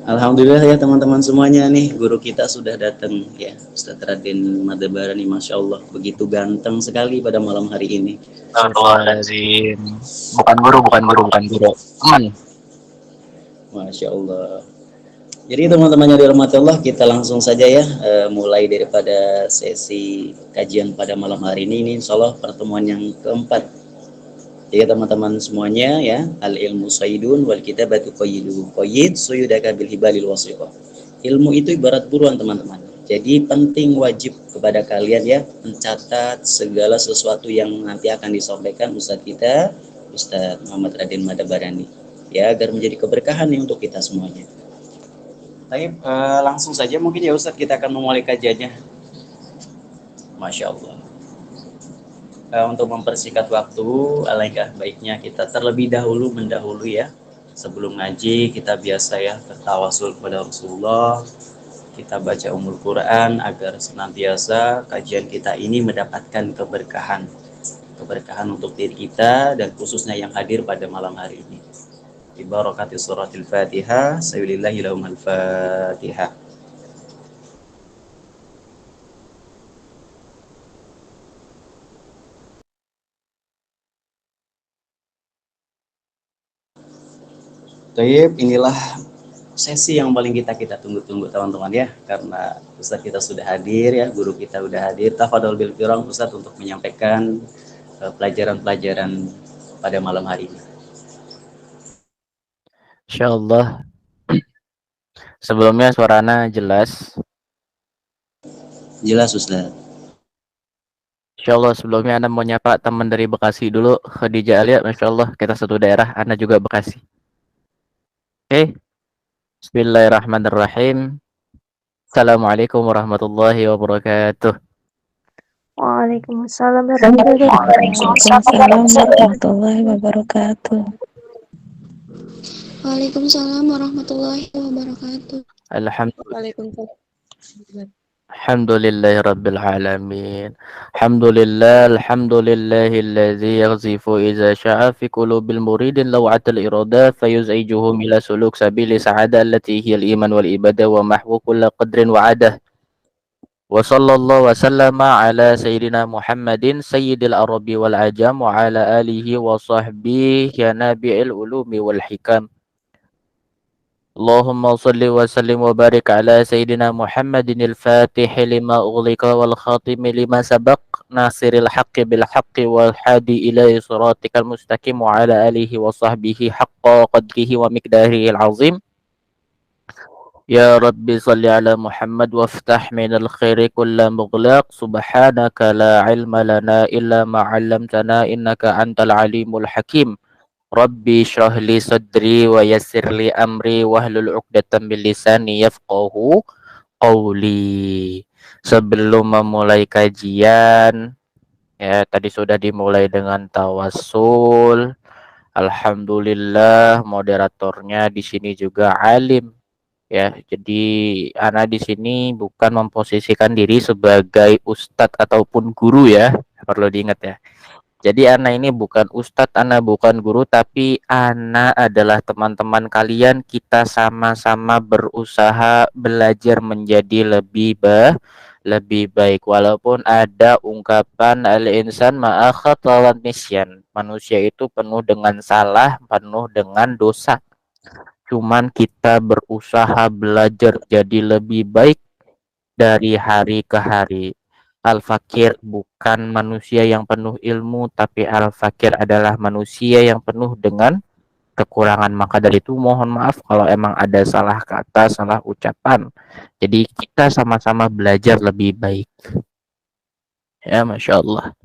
Alhamdulillah ya teman-teman semuanya nih, guru kita sudah datang ya, Ustadz Raden Madabarani, Masya Allah, begitu ganteng sekali pada malam hari ini. Astagfirullahaladzim. Bukan guru, bukan guru, bukan guru. Teman. Masya Allah. Jadi teman-teman yang dirahmati Allah, kita langsung saja ya, mulai daripada sesi kajian pada malam hari ini insya Allah pertemuan yang keempat. Jadi teman-teman semuanya ya, al ilmu sayyidun wal kitabatu qayyidu qayyid suyudaka bil hibalil wasiqah. Ilmu itu ibarat buruan teman-teman. Jadi penting wajib kepada kalian ya mencatat segala sesuatu yang nanti akan disampaikan Ustadz kita, Ustadz Muhammad Raden Madabarani, ya agar menjadi keberkahan nih untuk kita semuanya. Baik, langsung saja mungkin ya Ustadz kita akan memulai kajiannya. Masya Allah. Untuk mempersingkat waktu, alangkah baiknya kita terlebih dahulu mendahului ya. Sebelum ngaji kita biasa ya bertawasul kepada Rasulullah, kita baca Ummul Quran agar senantiasa kajian kita ini mendapatkan keberkahan. Keberkahan untuk diri kita dan khususnya yang hadir pada malam hari ini. Bi barakati suratil Fatihah, sayulillahi lahumul Fatihah. Taib, inilah sesi yang paling kita tunggu-tunggu teman-teman ya, karena Ustadz kita sudah hadir ya, guru kita sudah hadir. Tafadhol bil kiram Ustadz untuk menyampaikan pelajaran-pelajaran pada malam hari ini. Insyaallah. Sebelumnya suaranya jelas. Jelas Ustadz. Insyaallah sebelumnya Anda mau nyapa teman dari Bekasi dulu. Khadijah Alia, Masya Allah. Kita satu daerah, Anda juga Bekasi. Oke. Bismillahirrahmanirrahim. Assalamualaikum warahmatullahi wabarakatuh. Waalaikumsalam warahmatullahi Waalaikumsalam warahmatullahi wabarakatuh. Waalaikumsalam warahmatullahi wabarakatuh. Waalaikumsalam. Alhamdulillahirabbil alamin. Alhamdulillahilladzi yaghzifu idza syaa fi qulubil muridin law'atal irada fayuz'ijuhum ila suluk sabili sa'ada allati hiyal iman wal ibadah wa mahwu kulli qadrin wa adah. Wa sallallahu wa sallama ala sayyidina Muhammadin sayyidil arabi wal ajam wa ala alihi wa sahbihi ya nabi'il ulumi wal hikam. Allahumma salli wa sallim wa barik ala sayyidina Muhammadin al-Fatih lima ughliqa wal khatimi lima sabaq nasiril haqqi bil haqqi wal hadi ila siratikal mustaqim wa ala alihi wa sahbihi haqqa qadrihi wa miqdarihi al-azim. Ya Rabbi salli ala Muhammad waftah minal khairi kulla mughlaq subhanaka la ilma lana illa ma 'allamtana innaka antal alimul hakim. Rabbi syrah li sadri wa yassir li amri wahlul 'uqdatam min lisani yafqahu qawli. Sebelum memulai kajian, ya tadi sudah dimulai dengan tawassul. Alhamdulillah moderatornya di sini juga alim. Ya, jadi ana di sini bukan memposisikan diri sebagai ustadz ataupun guru ya, perlu diingat ya. Jadi Ana ini bukan ustadz, Ana bukan guru, tapi Ana adalah teman-teman kalian. Kita sama-sama berusaha belajar menjadi lebih baik. Walaupun ada ungkapan al-insan ma'a khata' wan nisyan. Manusia itu penuh dengan salah, penuh dengan dosa. Cuman kita berusaha belajar jadi lebih baik dari hari ke hari. Al-Fakir bukan manusia yang penuh ilmu, tapi Al-Fakir adalah manusia yang penuh dengan kekurangan. Maka dari itu mohon maaf kalau emang ada salah kata, salah ucapan. Jadi kita sama-sama belajar lebih baik. Ya, Masya Allah.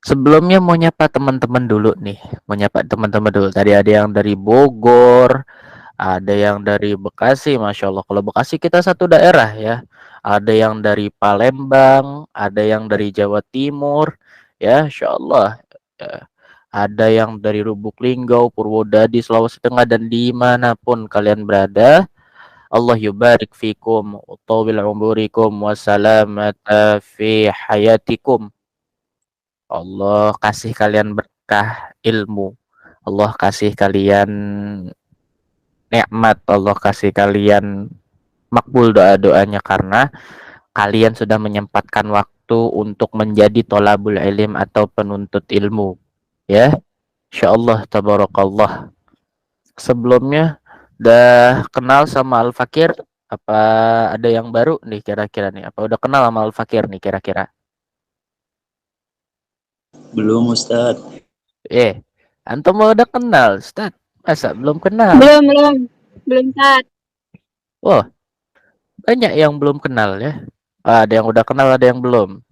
Sebelumnya mau nyapa teman-teman dulu nih. Mau nyapa teman-teman dulu. Tadi ada yang dari Bogor, ada yang dari Bekasi, Masya Allah. Kalau Bekasi kita satu daerah ya. Ada yang dari Palembang, ada yang dari Jawa Timur, ya, Masya Allah. Ya. Ada yang dari Lubuk Linggau, Purwodadi, Sulawesi Tengah, dan dimanapun kalian berada. Allah yubarik fikum, utawil umurikum, wassalamata fi hayatikum. Allah kasih kalian berkah ilmu. Allah kasih kalian nikmat Allah kasih kalian makbul doa-doanya karena kalian sudah menyempatkan waktu untuk menjadi tolabul ilim atau penuntut ilmu. Ya, insyaallah tabarakallah. Sebelumnya udah kenal sama Al-Fakir? Apa ada yang baru nih kira-kira nih? Apa udah kenal sama Al-Fakir nih kira-kira? Belum Ustadz. Antum mau udah kenal, Ustaz? Masa belum kenal? Belum Tat. Wah, banyak yang belum kenal ya. Ada yang udah kenal, ada yang belum.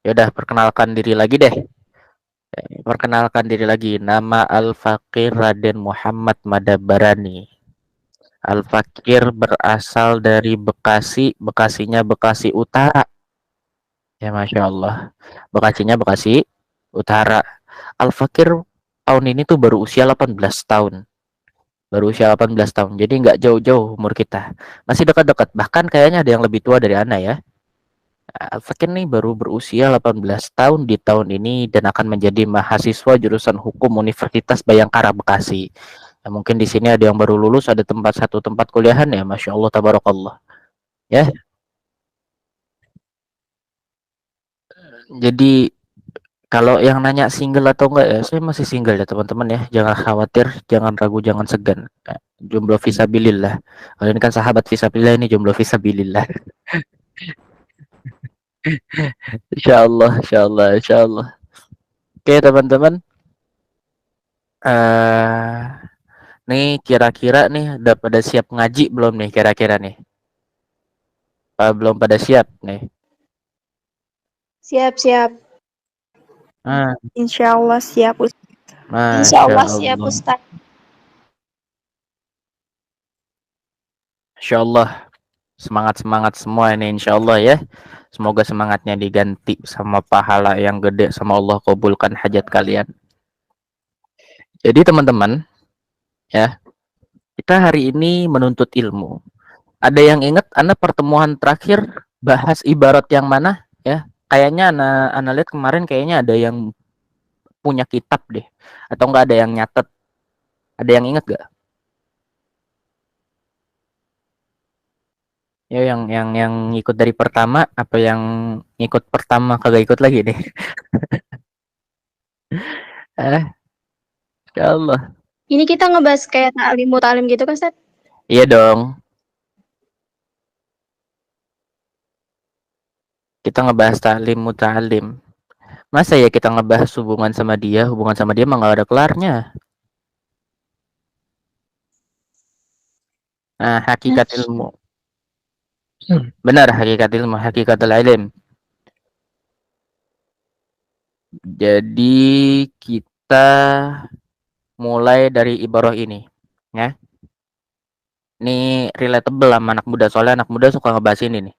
Ya udah, perkenalkan diri lagi deh. Perkenalkan diri lagi. Nama Al-Fakir Raden Muhammad Madabarani. Al-Fakir berasal dari Bekasi, Bekasinya Bekasi Utara. Ya Masya Allah. Bekasinya Bekasi Utara. Al-Fakir tahun ini tuh baru usia 18 tahun. Baru usia 18 tahun. Jadi nggak jauh-jauh umur kita. Masih dekat-dekat. Bahkan kayaknya ada yang lebih tua dari Ana ya. Al-Fakir nih baru berusia 18 tahun di tahun ini dan akan menjadi mahasiswa jurusan Hukum Universitas Bayangkara Bekasi. Ya, mungkin di sini ada yang baru lulus, ada satu tempat kuliahan ya, Masya Allah, tabarakallah. Ya, jadi kalau yang nanya single atau enggak ya, saya masih single ya teman-teman ya. Jangan khawatir, jangan ragu, jangan segan. Jomblo fisabilillah. Kalau ini kan sahabat fisabilillah, ini jomblo fisabilillah. Insyaallah, insyaallah, insyaallah. Oke teman-teman. Nih kira-kira nih udah pada siap ngaji belum nih kira-kira nih? Belum pada siap nih. Siap. Ah, Insyaallah siap Ustaz. Masya Insyaallah siap Allah. Ustaz. Insya Allah semangat semua ini insya Allah ya. Semoga semangatnya diganti sama pahala yang gede sama Allah, kabulkan hajat kalian. Jadi teman-teman ya, kita hari ini menuntut ilmu. Ada yang ingat Anda pertemuan terakhir bahas ibarat yang mana ya? Kayaknya Anda lihat kemarin kayaknya ada yang punya kitab deh, atau enggak ada yang nyatet. Ada yang ingat gak? Ya yang ikut dari pertama, apa yang ikut pertama kagak ikut lagi deh. Ya Allah. Ini kita ngebahas kayak taklim gitu kan Ustaz? Iya dong. Kita ngebahas taklim muta'alim. Masa ya kita ngebahas hubungan sama dia mah gak ada kelarnya. Nah, hakikat ilmu. Benar, hakikat ilmu, hakikatul ilm. Jadi kita mulai dari ibarah ini, ya. Ini relatable sama anak muda, soalnya anak muda suka ngebahas ini nih.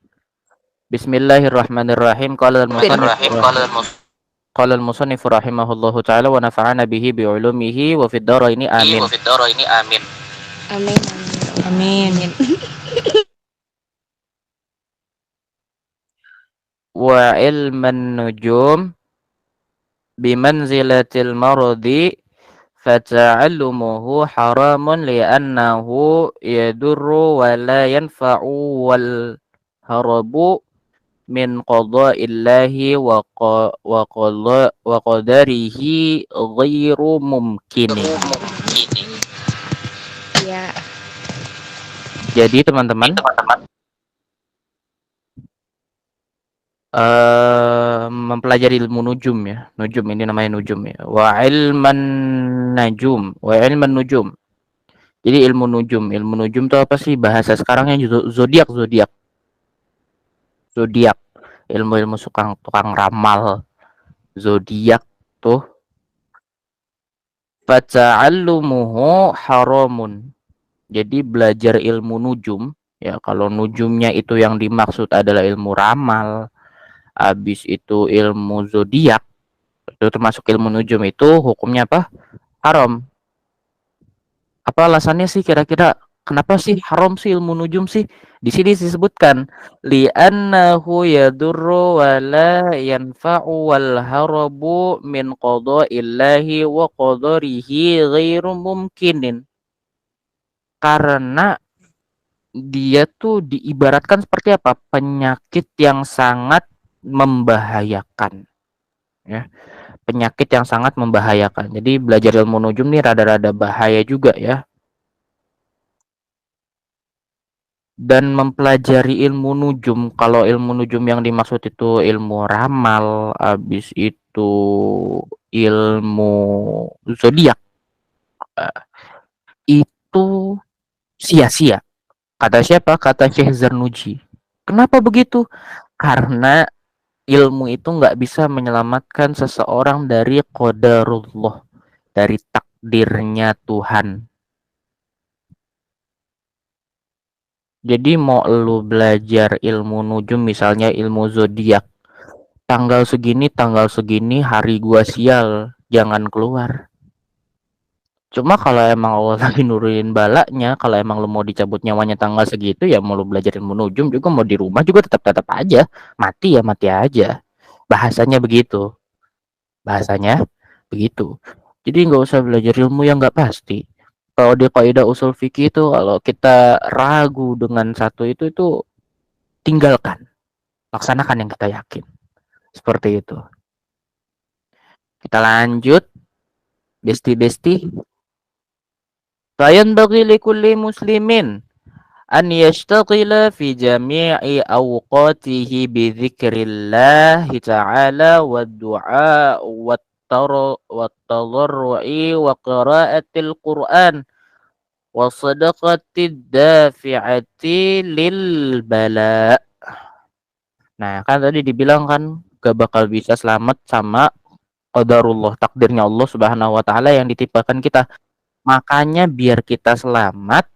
Bismillahirrahmanirrahim. Qala al-musannif rahimahullahu taala wa nafa'ana bihi bi ulumihi wa fid dharaini amin. Amin. Amin. Wa ilman nujum bimanzilatil maradi fata'allumuhu haramun li'annahu yadurru wa la yanfa'u wal harabu min qada'illahi wa qadarihi ghairu mumkinin. Ya. Jadi teman-teman, mempelajari ilmu nujum ya. Nujum ini namanya nujum ya. Wa ilman nujum. Jadi ilmu nujum itu apa sih bahasa sekarangnya? Zodiak. Ilmu tukang ramal. Zodiak tuh. Fata'allumuhu haramun. Jadi belajar ilmu nujum ya, kalau nujumnya itu yang dimaksud adalah ilmu ramal, habis itu ilmu zodiak, itu termasuk ilmu nujum, itu hukumnya apa? Haram. Apa alasannya sih kira-kira? Kenapa sih haram sih ilmu nujum sih? Di sini disebutkan li'annahu yadurru wa la yanfa'u wal harabu min qada'illahi wa qadarihi ghairu mumkinin. Karena dia tuh diibaratkan seperti apa? Penyakit yang sangat membahayakan. Ya, penyakit yang sangat membahayakan. Jadi belajar ilmu nujum nih rada-rada bahaya juga ya. Dan mempelajari ilmu nujum, kalau ilmu nujum yang dimaksud itu ilmu ramal, habis itu ilmu zodiak, itu sia-sia. Kata siapa? Kata Syekh Zarnuji. Kenapa begitu? Karena ilmu itu nggak bisa menyelamatkan seseorang dari qadarullah, dari takdirnya Tuhan. Jadi mau lu belajar ilmu nujum, misalnya ilmu zodiak, tanggal segini hari gua sial, jangan keluar. Cuma kalau emang Allah lagi nurunin balanya, kalau emang lu mau dicabut nyawanya tanggal segitu, ya mau lu belajar ilmu nujum juga, mau di rumah juga tetap aja mati, ya mati aja. Bahasanya begitu. Bahasanya begitu. Jadi nggak usah belajar ilmu yang nggak pasti. Kalau di kaidah usul fikih itu, kalau kita ragu dengan satu itu tinggalkan. Laksanakan yang kita yakin. Seperti itu. Kita lanjut. Besti-besti. Fayanbaghi likulli muslimin an yashtagila fi jami'i awqatihi bi dzikrillah ta'ala wa du'a wa tadarru'i wa qiraatil Qur'an wa sadaqatid dafi'ati lil bala. Nah, kan tadi dibilang kan gak bakal bisa selamat sama qadarullah, takdirnya Allah Subhanahu wa taala yang ditimpakan kita. Makanya biar kita selamat,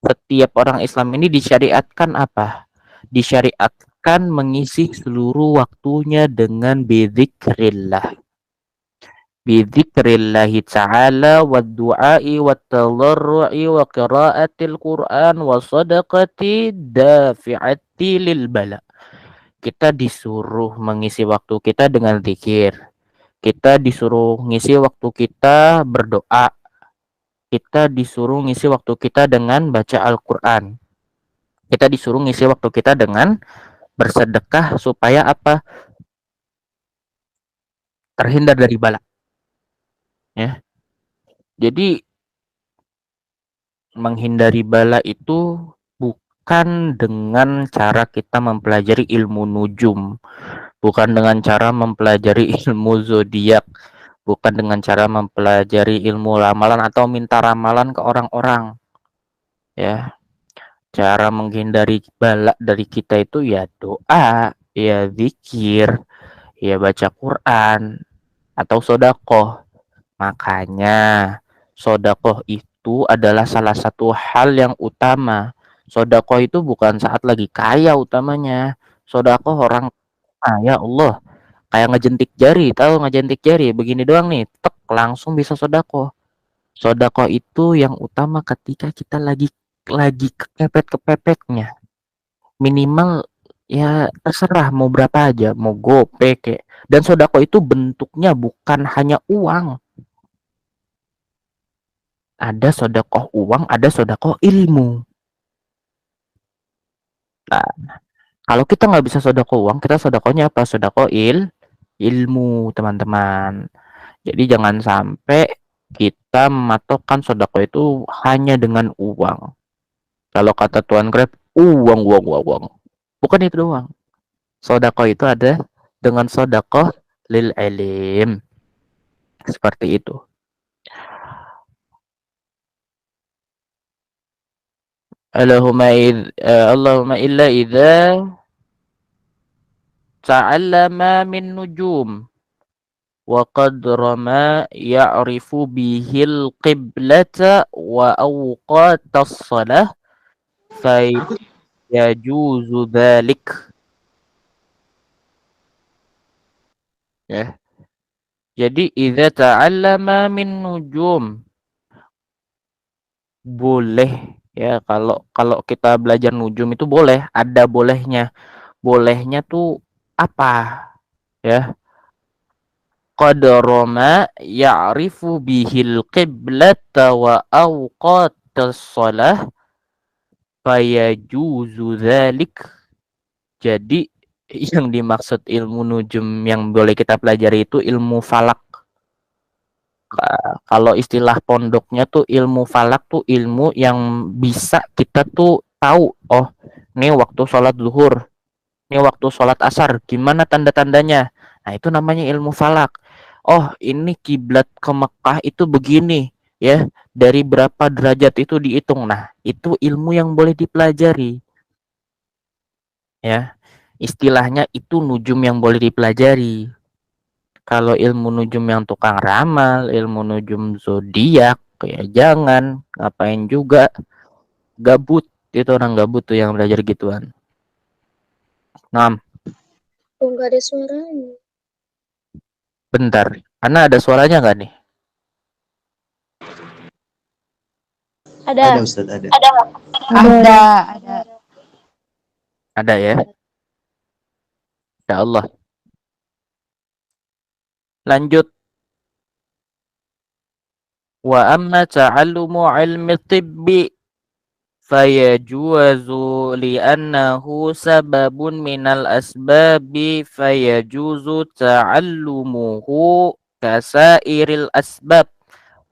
setiap orang Islam ini disyariatkan apa? Disyariatkan mengisi seluruh waktunya dengan bidzikrillah. Bidzikrillahi ta'ala wa du'ai wa tadarru'i wa qiraatil Qur'an wa sadaqati dafi'ati lil bala. Kita disuruh mengisi waktu kita dengan zikir. Kita disuruh ngisi waktu kita berdoa. Kita disuruh ngisi waktu kita dengan baca Al-Quran. Kita disuruh ngisi waktu kita dengan bersedekah supaya apa? Terhindar dari bala. Ya. Jadi menghindari bala itu bukan dengan cara kita mempelajari ilmu nujum, bukan dengan cara mempelajari ilmu zodiak, bukan dengan cara mempelajari ilmu ramalan atau minta ramalan ke orang-orang. Ya. Cara menghindari bala dari kita itu ya doa, ya zikir, ya baca Quran, atau sodakoh. Makanya sodakoh itu adalah salah satu hal yang utama. Sodakoh itu bukan saat lagi kaya utamanya. Sodakoh orang, ya Allah, kayak ngejentik jari, tahu ngejentik jari, begini doang nih, tek langsung bisa sodakoh. Sodakoh itu yang utama ketika kita lagi kepepet-kepepetnya. Minimal ya terserah mau berapa aja, mau gope kek. Dan sodakoh itu bentuknya bukan hanya uang. Ada sodakoh uang, ada sodakoh ilmu. Nah, kalau kita nggak bisa sodakoh uang, kita sodakohnya apa? Sodakoh ilmu, teman-teman. Jadi jangan sampai kita mematokkan sodakoh itu hanya dengan uang. Kalau kata Tuan Grab, uang. Bukan itu doang. Sodakoh itu ada dengan sodakoh lil ilim. Seperti itu. Allahumma illa idza ta'allama min nujum wa qadra ma ya'rifu bihil qiblata wa awqatas salah fa yajuzu dzalik. Ya. Jadi idza ta'allama min nujum, boleh ya, kalau kita belajar nujum itu boleh, ada bolehnya. Bolehnya tuh apa? Ya. Qadra ma ya'rifu bihil qiblata wa awqat aqamtas shalah fayajuzu dzalik. Jadi yang dimaksud ilmu nujum yang boleh kita pelajari itu ilmu falak. Kalau istilah pondoknya tuh ilmu falak tuh ilmu yang bisa kita tuh tahu, oh ini waktu sholat zuhur, ini waktu sholat asar, gimana tanda-tandanya. Nah itu namanya ilmu falak. Oh ini kiblat ke Mekah itu begini ya, dari berapa derajat itu dihitung. Nah itu ilmu yang boleh dipelajari ya, istilahnya itu nujum yang boleh dipelajari. Kalau ilmu nujum yang tukang ramal, ilmu nujum zodiak, ya jangan, ngapain juga, gabut. Itu orang gabut tuh yang belajar gituan. Nah, Oh, nggak ada suaranya. bentar. Ana ada suaranya nggak nih? Ada. Ustaz, ada. Ada ya. Ya Allah. Lanjut. Wa amma ta'allumu ilmi tibbi fayajuzu li'annahu sababun minal asbabi fayajuzu ta'allumuhu kasairil asbab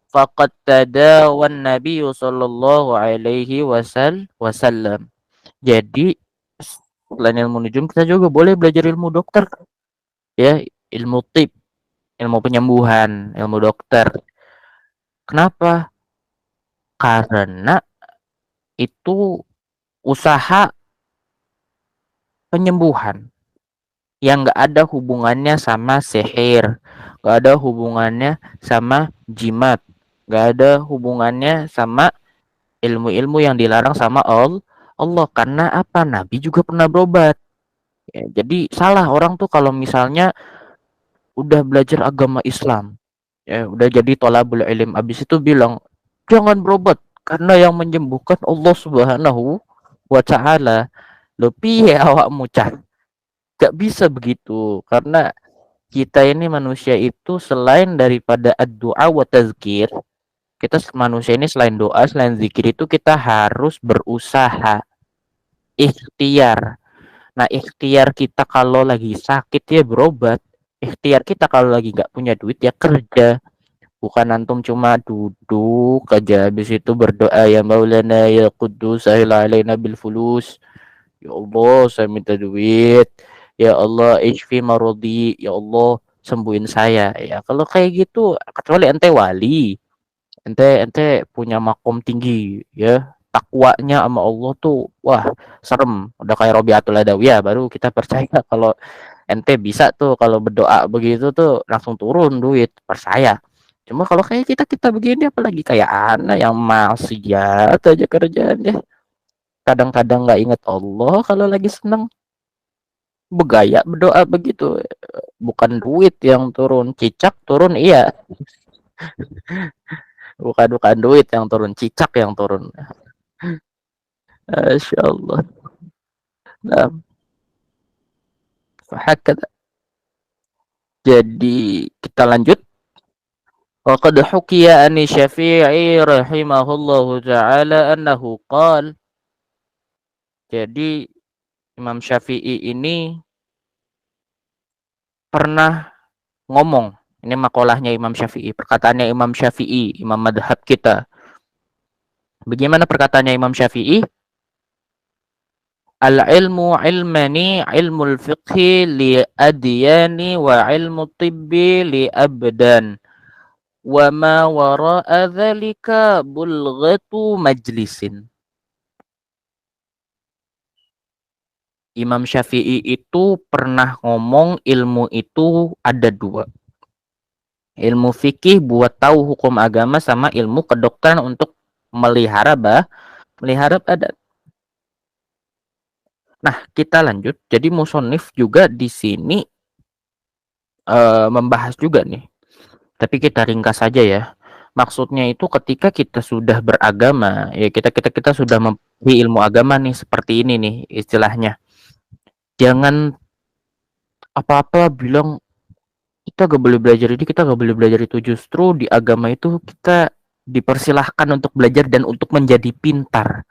faqad tadawan nabiyyu sallallahu alaihi wasallam. Jadi selain ilmu nujum kita juga boleh belajar ilmu dokter ya, ilmu tib, ilmu penyembuhan, ilmu dokter. Kenapa? Karena itu usaha penyembuhan yang nggak ada hubungannya sama sihir, nggak ada hubungannya sama jimat, nggak ada hubungannya sama ilmu-ilmu yang dilarang sama Allah. Karena apa? Nabi juga pernah berobat. Ya, jadi salah orang tuh kalau misalnya udah belajar agama Islam, ya udah jadi tolabul ilm, abis itu bilang jangan berobat karena yang menyembuhkan Allah Subhanahu wa taala. Lo piye awakmu cah? Gak bisa begitu, karena kita ini manusia itu selain daripada ad-du'a wa tazkir, kita manusia ini selain doa, selain zikir itu kita harus berusaha, ikhtiar. Nah, ikhtiar kita kalau lagi sakit ya berobat, ikhtiar kita kalau lagi nggak punya duit ya kerja. Bukan antum cuma duduk aja habis itu berdoa ya Maulana ya Quddus sahil alaina bil fulus. Ya Allah, saya minta duit. Ya Allah, ishfi marodi. Ya Allah, sembuhin saya. Ya, kalau kayak gitu, kecuali ente wali, ente punya makom tinggi, ya. Takwanya sama Allah tuh, wah, serem. Udah kayak Robiatul Adawiyah, baru kita percaya kalau ente bisa tuh kalau berdoa begitu tuh langsung turun duit, percaya. Cuma kalau kayak kita begini apalagi kayak anak yang maksiat aja kerjaannya. Kadang-kadang nggak inget Allah kalau lagi seneng, begaya berdoa begitu, bukan duit yang turun, cicak turun iya, bukan duit yang turun, cicak yang turun. Masya Allah. Nah, hakada. Jadi kita lanjut. Waqad hukiya ani Syafi'i rahimahullahu ta'ala annahu qala. Jadi Imam Syafi'i ini pernah ngomong, ini makolahnya Imam Syafi'i, perkataannya Imam Syafi'i, imam madhab kita. Bagaimana perkataannya Imam Syafi'i? Al-ilmu ilmani, ilmu fiqhi li adyani wa ilmu tibbi li abdan. Wa ma wara'a dhalika bulghatu majlisin. Imam Syafi'i itu pernah ngomong ilmu itu ada dua. Ilmu fikih buat tahu hukum agama sama ilmu kedokteran untuk melihara adat. Nah, kita lanjut. Jadi musonif juga di sini membahas juga nih. Tapi kita ringkas saja ya. Maksudnya itu ketika kita sudah beragama, ya kita sudah memiliki ilmu agama nih seperti ini nih istilahnya. Jangan apa-apa bilang kita gak boleh belajar ini, kita gak boleh belajar itu. Justru di agama itu kita dipersilahkan untuk belajar dan untuk menjadi pintar.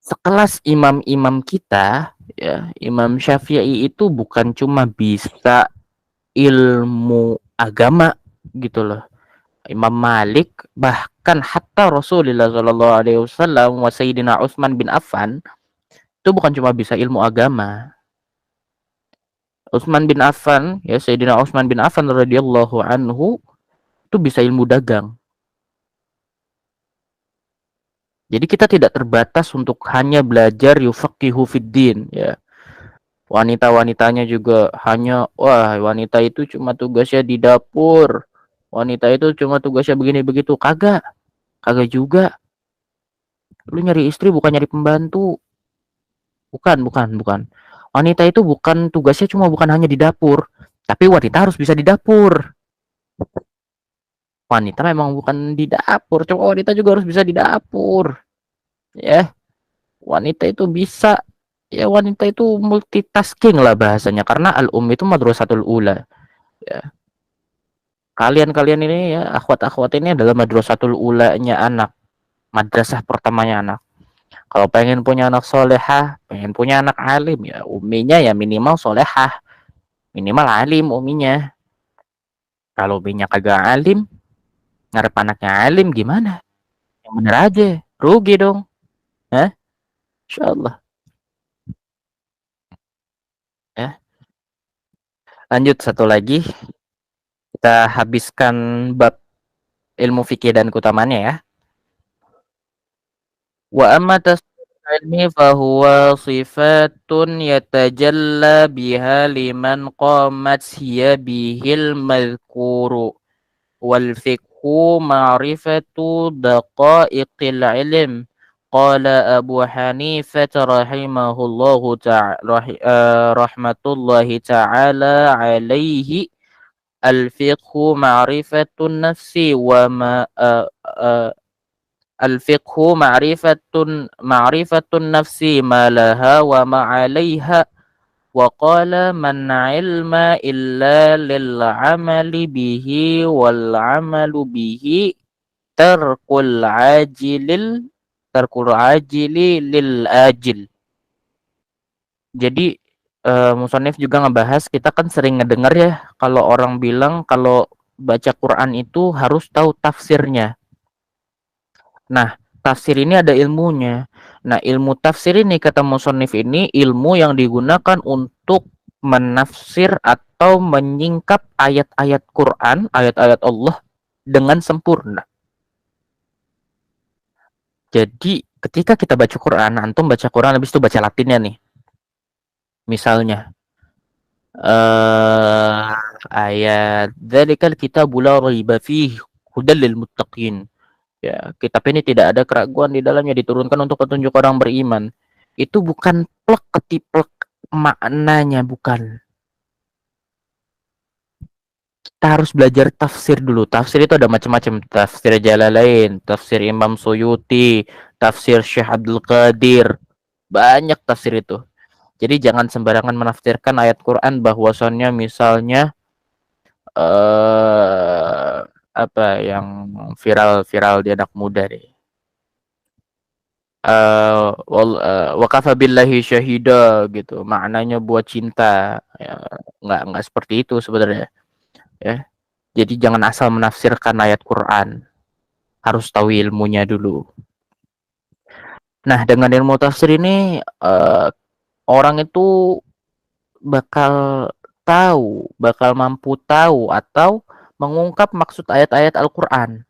Sekelas imam-imam kita, ya, Imam Syafi'i itu bukan cuma bisa ilmu agama gitu loh. Imam Malik, bahkan hatta Rasulullah Shallallahu Alaihi Wasallam wa Sayyidina Utsman bin Affan itu bukan cuma bisa ilmu agama. Utsman bin Affan, ya, Sayyidina Utsman bin Affan radhiyallahu anhu itu bisa ilmu dagang. Jadi kita tidak terbatas untuk hanya belajar yufaqihu fiddin, ya. Wanita-wanitanya juga hanya, wah, wanita itu cuma tugasnya di dapur. Wanita itu cuma tugasnya begini begitu. Kagak juga. Lu nyari istri bukan nyari pembantu. Bukan. Wanita itu bukan tugasnya bukan hanya di dapur, tapi wanita harus bisa di dapur. Wanita memang bukan di dapur, cuma wanita juga harus bisa di dapur. Ya, wanita itu bisa, ya, wanita itu multitasking lah bahasanya, karena itu madrasatul ula. Ya. Kalian ini, ya, akhwat-akhwat ini adalah madrasatul ulanya anak, madrasah pertamanya anak. Kalau pengen punya anak solehah, pengen punya anak alim, ya uminya ya minimal solehah, minimal alim uminya. Kalau uminya kagak alim, ngarep anaknya alim gimana? Yang bener aja, rugi dong. Hah? Insyaallah. Ya. Lanjut satu lagi. Kita habiskan bab ilmu fikih dan keutamaannya, ya. Wa amma ilmi fahuwa sifatun yatajalla biha liman qamat hiya bihil madhkuru wal fiqhu ma'rifatu daqa'iqil ilm. Qala Abu Hanifah rahimahullahu ta'ala rahmatullahi ta'ala alaihi al-fiqhu ma'rifatun nafsi wa al-fiqhu ma'rifatun nafsi ma laha wa ma 'alaiha wa qala man 'ilma illa lil 'amali bihi wal 'amalu bihi tarkul ajili lil ajil. Jadi musannif juga ngebahas, kita kan sering ngedengar ya kalau orang bilang kalau baca Quran itu harus tahu tafsirnya. Nah, tafsir ini ada ilmunya. Nah, ilmu tafsir ini kata musannif ini ilmu yang digunakan untuk menafsir atau menyingkap ayat-ayat Quran, ayat-ayat Allah dengan sempurna. Jadi, ketika kita baca Quran, antum baca Quran habis itu baca Latinnya nih. Misalnya ayat dzalikal kitabul la raiba fihi hudal lil muttaqin. Ya, kitab ini tidak ada keraguan di dalamnya, diturunkan untuk petunjuk orang beriman. Itu bukan plek ketiplek maknanya, bukan. Kita harus belajar tafsir dulu. Tafsir itu ada macam-macam. Tafsir Jalalain, tafsir Imam Suyuti, tafsir Syekh Abdul Qadir. Banyak tafsir itu. Jadi jangan sembarangan menafsirkan ayat Quran bahwasannya misalnya apa yang viral di anak muda deh. Wa kafa billahi syahida gitu. Maknanya buat cinta. Ya, enggak seperti itu sebenarnya. Ya. Jadi jangan asal menafsirkan ayat Quran. Harus tahu ilmunya dulu. Nah, dengan ilmu tafsir ini orang itu bakal mampu tahu atau mengungkap maksud ayat-ayat Al-Qur'an.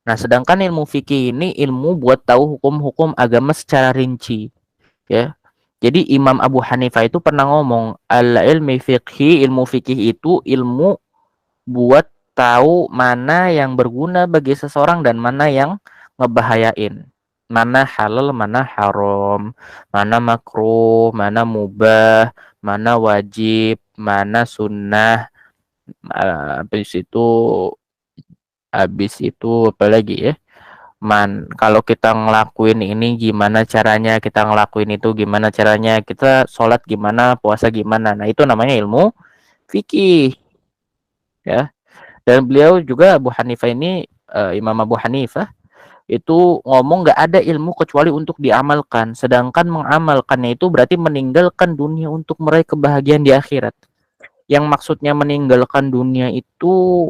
Nah, sedangkan ilmu fikih ini ilmu buat tahu hukum-hukum agama secara rinci, ya. Jadi Imam Abu Hanifah itu pernah ngomong, al-ilmi fiqhi, ilmu fikih itu ilmu buat tahu mana yang berguna bagi seseorang dan mana yang ngebahayain. Mana halal, mana haram, mana makruh, mana mubah, mana wajib, mana sunnah. Habis itu apa lagi ya? Kalau kita ngelakuin ini gimana caranya, kita ngelakuin itu gimana caranya, kita sholat gimana, puasa gimana. Nah, itu namanya ilmu fikih. Ya. Dan beliau juga Abu Hanifah ini Imam Abu Hanifah itu ngomong nggak ada ilmu kecuali untuk diamalkan, sedangkan mengamalkannya itu berarti meninggalkan dunia untuk meraih kebahagiaan di akhirat. Yang maksudnya meninggalkan dunia itu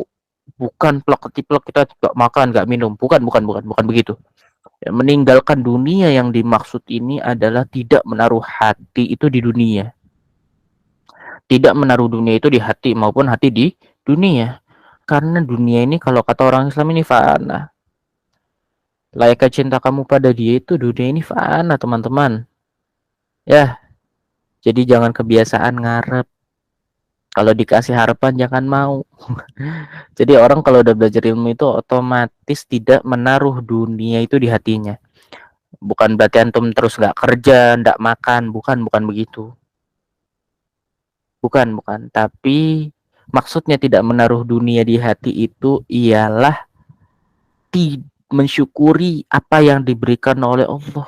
bukan plek ketiplek kita nggak makan nggak minum, bukan begitu. Ya, meninggalkan dunia yang dimaksud ini adalah tidak menaruh hati itu di dunia, tidak menaruh dunia itu di hati maupun hati di dunia, karena dunia ini kalau kata orang Islam ini fana. Layaknya cinta kamu pada dia itu dunia ini fana, teman-teman. Ya, jadi jangan kebiasaan ngarep. Kalau dikasih harapan jangan mau. Jadi orang kalau udah belajar ilmu itu otomatis tidak menaruh dunia itu di hatinya. Bukan berarti antum terus nggak kerja, nggak makan, bukan begitu. Bukan. Tapi maksudnya tidak menaruh dunia di hati itu ialah mensyukuri apa yang diberikan oleh Allah.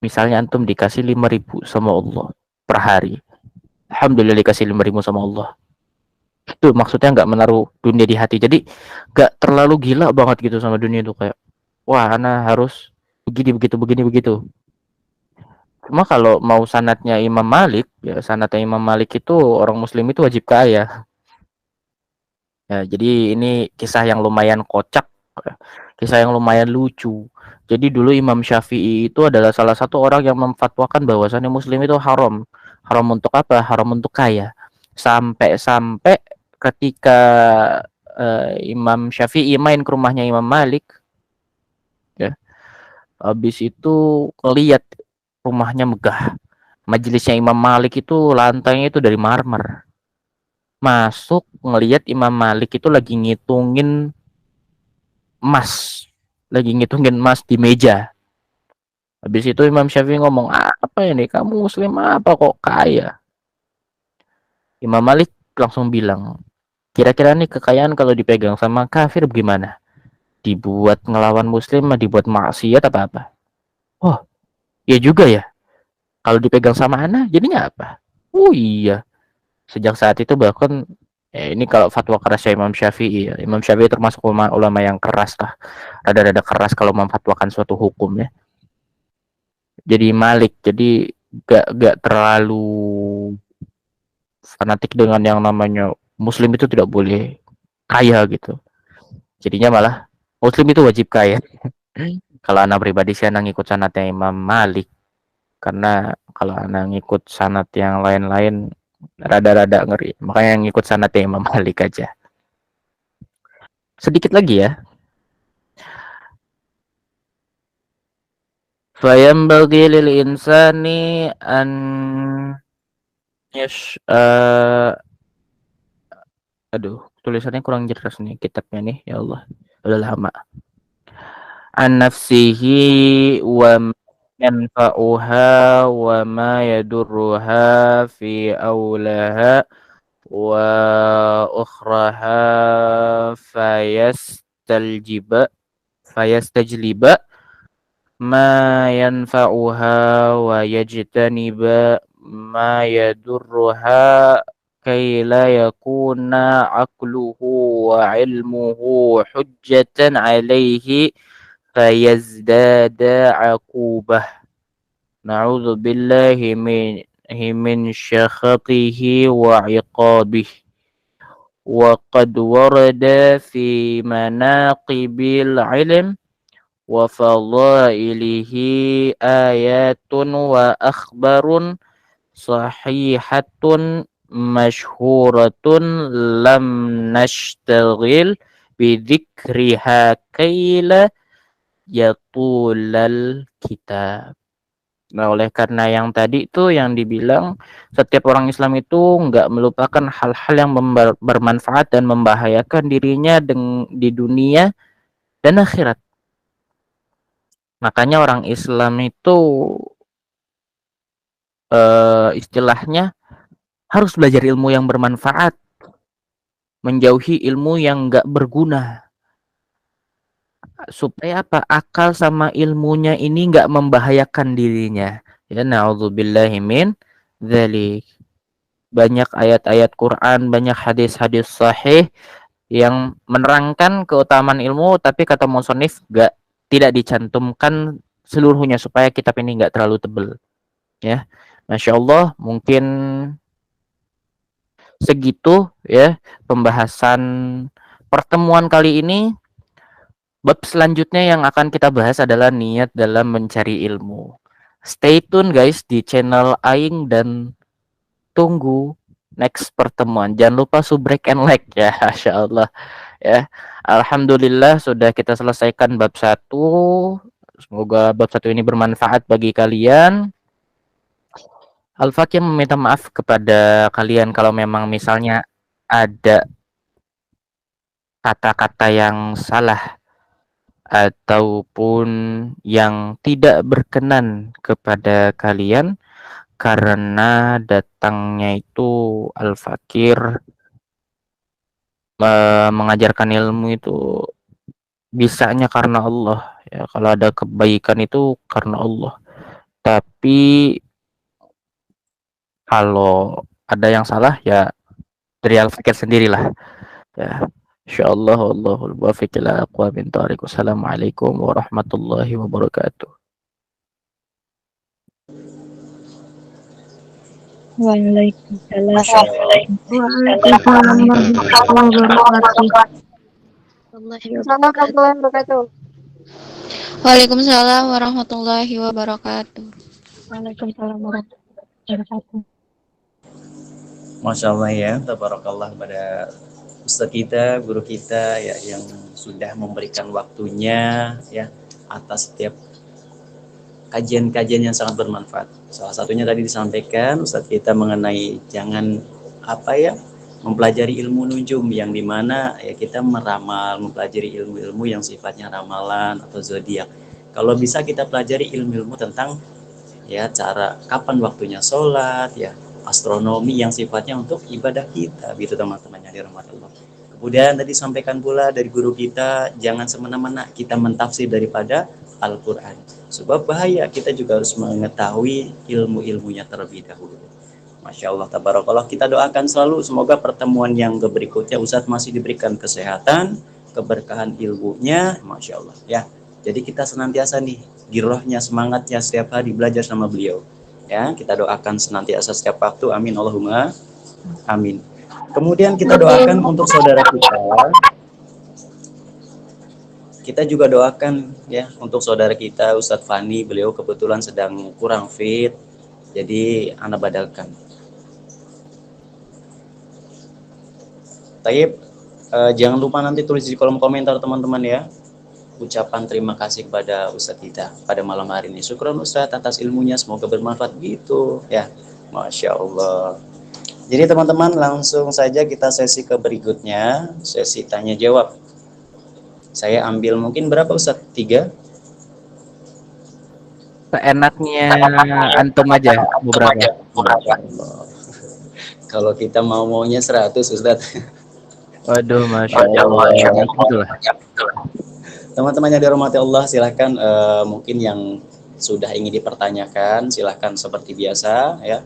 Misalnya antum dikasih 5.000 sama Allah per hari. Alhamdulillah dikasih 5.000 sama Allah. Itu maksudnya nggak menaruh dunia di hati. Jadi nggak terlalu gila banget gitu sama dunia itu kayak wah ana harus begini begitu. Cuma kalau mau sanatnya Imam Malik, ya sanatnya Imam Malik itu orang muslim itu wajib kaya. Ya, jadi ini kisah yang lumayan kocak, kisah yang lumayan lucu. Jadi dulu Imam Syafi'i itu adalah salah satu orang yang memfatwakan bahwasannya muslim itu haram. Haram untuk apa? Haram untuk kaya. Sampai ketika Imam Syafi'i main ke rumahnya Imam Malik, ya, habis itu lihat rumahnya megah. Majelisnya Imam Malik itu lantainya itu dari marmer. Masuk ngelihat Imam Malik itu lagi ngitungin emas di meja. Habis itu Imam Syafi'i ngomong, apa ini kamu muslim apa kok kaya? Imam Malik langsung bilang, kira-kira nih kekayaan kalau dipegang sama kafir gimana? Dibuat ngelawan muslim, dibuat maksiat apa? Oh, iya juga ya. Kalau dipegang sama anak jadinya apa? Oh iya. Sejak saat itu bahkan ini kalau fatwa kerasnya Imam Syafi'i ya. Imam Syafi'i termasuk ulama yang keras lah. Rada-rada keras kalau memfatwakan suatu hukum ya. Jadi Malik, jadi gak terlalu fanatik dengan yang namanya muslim itu tidak boleh kaya gitu. Jadinya malah muslim itu wajib kaya. Kalau anak pribadi sih anak ngikut sanatnya Imam Malik. Karena kalau anak ngikut sanat yang lain-lain rada-rada ngeri. Makanya yang ngikut sanatnya Imam Malik aja. Sedikit lagi ya. Fayambaghi lil insani an aduh, tulisannya kurang jelas nih kitabnya nih, ya Allah. Udah lama. An nafsihi wa yanfa'uha wa ma yadurruha fi awlaha wa ukhraha fayastajliba ma yanfa'uha wa yajtaniba ma yadurruha kay la yakuna aqluhu wa ilmuhu hujjatan alayhi fayazdada aqubah. Na'udzu billahi min syakhatihi wa iqabihi. Wa qad warada fi manaqibil ilm wa fadailihi ayatun wa akhbarun sahihatun masyhuratun lam nashtaghil bidzikriha kaila yatulal kitab. Nah, oleh karena yang tadi itu yang dibilang setiap orang Islam itu nggak melupakan hal-hal yang bermanfaat dan membahayakan dirinya di dunia dan akhirat. Makanya orang Islam itu istilahnya harus belajar ilmu yang bermanfaat, menjauhi ilmu yang nggak berguna. Supaya apa? Akal sama ilmunya ini nggak membahayakan dirinya. Ya, na'udzubillahi min dzalik. Banyak ayat-ayat Quran, banyak hadis-hadis sahih yang menerangkan keutamaan ilmu, tapi kata musonif tidak dicantumkan seluruhnya supaya kitab ini nggak terlalu tebel. Ya, Masya Allah, mungkin segitu ya pembahasan pertemuan kali ini. Bab selanjutnya yang akan kita bahas adalah niat dalam mencari ilmu. Stay tune guys di channel Aing dan tunggu next pertemuan. Jangan lupa subrek and like ya, Masya Allah ya. Alhamdulillah sudah kita selesaikan bab 1. Semoga bab 1 ini bermanfaat bagi kalian. Al-Fakir meminta maaf kepada kalian kalau memang misalnya ada kata-kata yang salah ataupun yang tidak berkenan kepada kalian, karena datangnya itu Al-Fakir mengajarkan ilmu itu bisanya karena Allah ya. Kalau ada kebaikan itu karena Allah, tapi kalau ada yang salah ya dari Al-Fakir sendirilah ya. Insyaallah wallahul muwaffiq ila aqwamit thoriq. Wassalamualaikum warahmatullahi wabarakatuh. Waalaikumsalam. Waalaikumsalam warahmatullahi wabarakatuh. Waalaikumsalam warahmatullahi wabarakatuh. Waalaikumsalam warahmatullahi wabarakatuh. Masya Allah ya, tabarakallah pada Ustadz kita, guru kita ya yang sudah memberikan waktunya ya atas setiap kajian-kajian yang sangat bermanfaat. Salah satunya tadi disampaikan Ustadz kita mengenai jangan mempelajari ilmu nujum yang dimana ya kita meramal, mempelajari ilmu-ilmu yang sifatnya ramalan atau zodiak. Kalau bisa kita pelajari ilmu-ilmu tentang ya cara kapan waktunya sholat ya, astronomi yang sifatnya untuk ibadah kita, gitu teman-teman yang dirahmati Allah. Kemudian tadi sampaikan pula dari guru kita, jangan semena-mena kita mentafsir daripada Al-Quran, sebab bahaya. Kita juga harus mengetahui ilmu-ilmunya terlebih dahulu. Masya Allah, tabarakallah. Kita doakan selalu semoga pertemuan yang berikutnya Ustadz masih diberikan kesehatan, keberkahan ilmunya, Masya Allah ya. Jadi kita senantiasa nih girohnya, semangatnya setiap hari belajar sama beliau ya. Kita doakan senantiasa setiap waktu, amin Allahumma amin. Kemudian kita doakan untuk saudara kita juga doakan ya untuk saudara kita Ustadz Fani, beliau kebetulan sedang kurang fit, jadi anda badalkan. Taib, jangan lupa nanti tulis di kolom komentar teman-teman ya ucapan terima kasih kepada Ustadz kita pada malam hari ini. Syukron Ustadz atas ilmunya, semoga bermanfaat gitu ya. Masya Allah. Jadi teman-teman langsung saja kita sesi ke berikutnya, sesi tanya jawab. Saya ambil mungkin berapa Ustadz? 3? Seenaknya antum aja beberapa. Kalau kita maunya 100 Ustadz. Waduh, Masya Allah. Teman-teman yang dirahmati Allah, silahkan mungkin yang sudah ingin dipertanyakan, silahkan seperti biasa ya.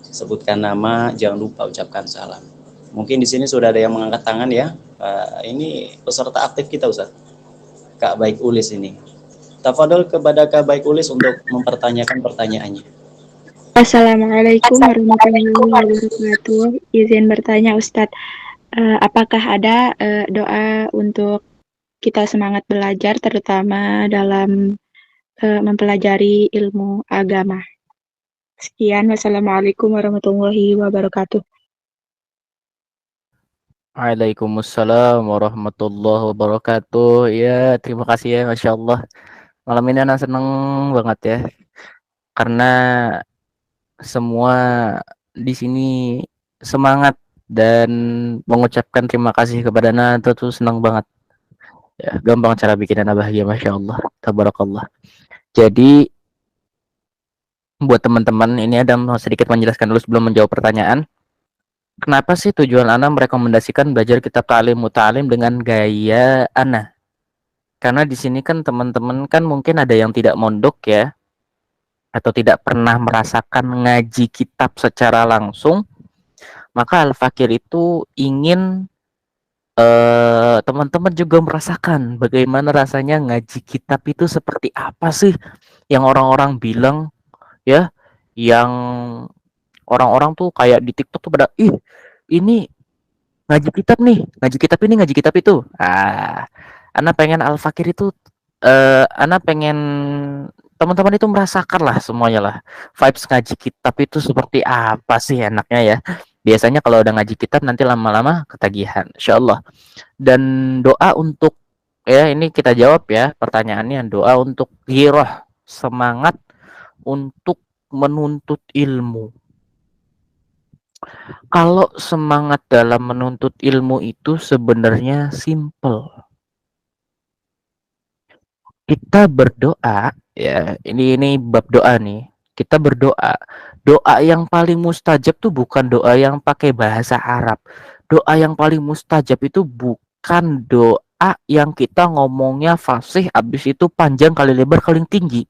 Sebutkan nama, jangan lupa ucapkan salam. Mungkin di sini sudah ada yang mengangkat tangan ya. Ini peserta aktif kita Ustaz, Kak Baik Ulis ini. Tafadhol kepada Kak Baik Ulis untuk mempertanyakan pertanyaannya. Assalamualaikum warahmatullahi wabarakatuh. Izin bertanya Ustadz, apakah ada doa untuk kita semangat belajar, terutama dalam mempelajari ilmu agama? Sekian, wassalamualaikum warahmatullahi wabarakatuh. Waalaikumsalam warahmatullahi wabarakatuh. Ya, terima kasih ya, Masya Allah. Malam ini anak seneng banget ya, karena semua di sini semangat dan mengucapkan terima kasih kepada Ana tuh senang banget. Ya, gampang cara bikin Ana bahagia, Masya Allah, tabarakallah. Jadi buat teman-teman ini ada mau sedikit menjelaskan dulu sebelum menjawab pertanyaan. Kenapa sih tujuan Ana merekomendasikan belajar kitab Ta'lim Muta'alim dengan gaya Ana? Karena di sini kan teman-teman kan mungkin ada yang tidak mondok ya, atau tidak pernah merasakan ngaji kitab secara langsung. Maka Al-Fakir itu ingin teman-teman juga merasakan bagaimana rasanya ngaji kitab itu seperti apa sih yang orang-orang bilang ya, yang orang-orang tuh kayak di TikTok tuh pada ini ngaji kitab nih, ngaji kitab ini, ngaji kitab itu. Ana pengen Al-Fakir itu Ana pengen teman-teman itu merasakan lah semuanya lah. Vibes ngaji kitab itu seperti apa sih enaknya ya. Biasanya kalau udah ngaji kitab nanti lama-lama ketagihan, insyaallah. Dan doa untuk ya ini kita jawab ya pertanyaannya, doa untuk giroh, semangat untuk menuntut ilmu. Kalau semangat dalam menuntut ilmu itu sebenarnya simple. Kita berdoa ya, ini bab doa nih. Kita berdoa. Doa yang paling mustajab tuh bukan doa yang pakai bahasa Arab. Doa yang paling mustajab itu bukan doa yang kita ngomongnya fasih habis itu panjang kali lebar kali tinggi.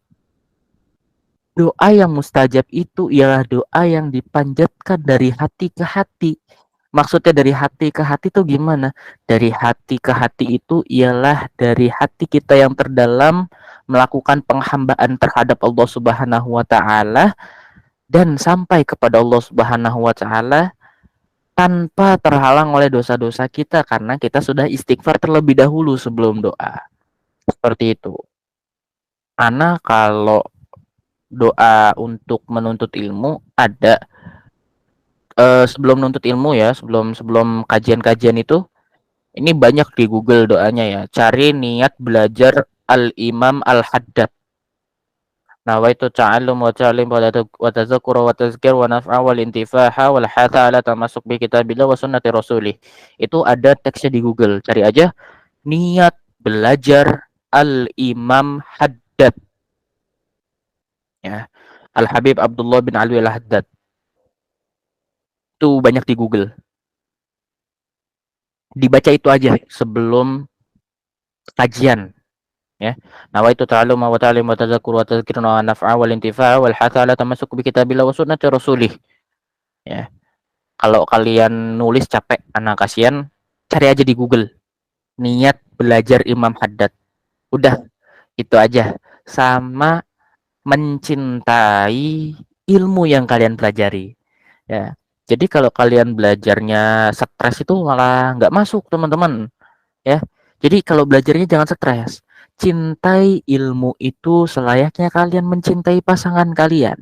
Doa yang mustajab itu ialah doa yang dipanjatkan dari hati ke hati. Maksudnya dari hati ke hati itu gimana? Dari hati ke hati itu ialah dari hati kita yang terdalam melakukan penghambaan terhadap Allah Subhanahu wa taala dan sampai kepada Allah Subhanahu wa taala tanpa terhalang oleh dosa-dosa kita karena kita sudah istighfar terlebih dahulu sebelum doa. Seperti itu. Karena kalau doa untuk menuntut ilmu ada sebelum menuntut ilmu ya, sebelum sebelum kajian-kajian itu ini banyak di Google doanya ya. Cari niat belajar Al-Imam Al-Haddad. Nawaitu ta'allum wa ta'lim wa tadzakkura wa tazkir wa naf'a wal intifaha wal hatha ala tamasuk bi kitabillah wa sunnati rasulih. Itu ada teksnya di Google. Cari aja niat belajar Al-Imam Haddad. Ya. Al-Habib Abdullah bin Alwi Al-Haddad. Itu banyak di Google. Dibaca itu aja sebelum kajian ya. Nawaitu ta'allum wa ta'lim wa tadhakkur wa tadhkir wa naf'a wal intifa' wal hatha ala tamassuk bi kitabillah wa sunnati rasulih. Ya. Kalau kalian nulis capek, anak kasihan, cari aja di Google. Niat belajar Imam Haddad. Udah, itu aja. Sama mencintai ilmu yang kalian pelajari. Ya. Jadi kalau kalian belajarnya stres itu malah nggak masuk, teman-teman. Ya. Jadi kalau belajarnya jangan stres. Cintai ilmu itu selayaknya kalian mencintai pasangan kalian.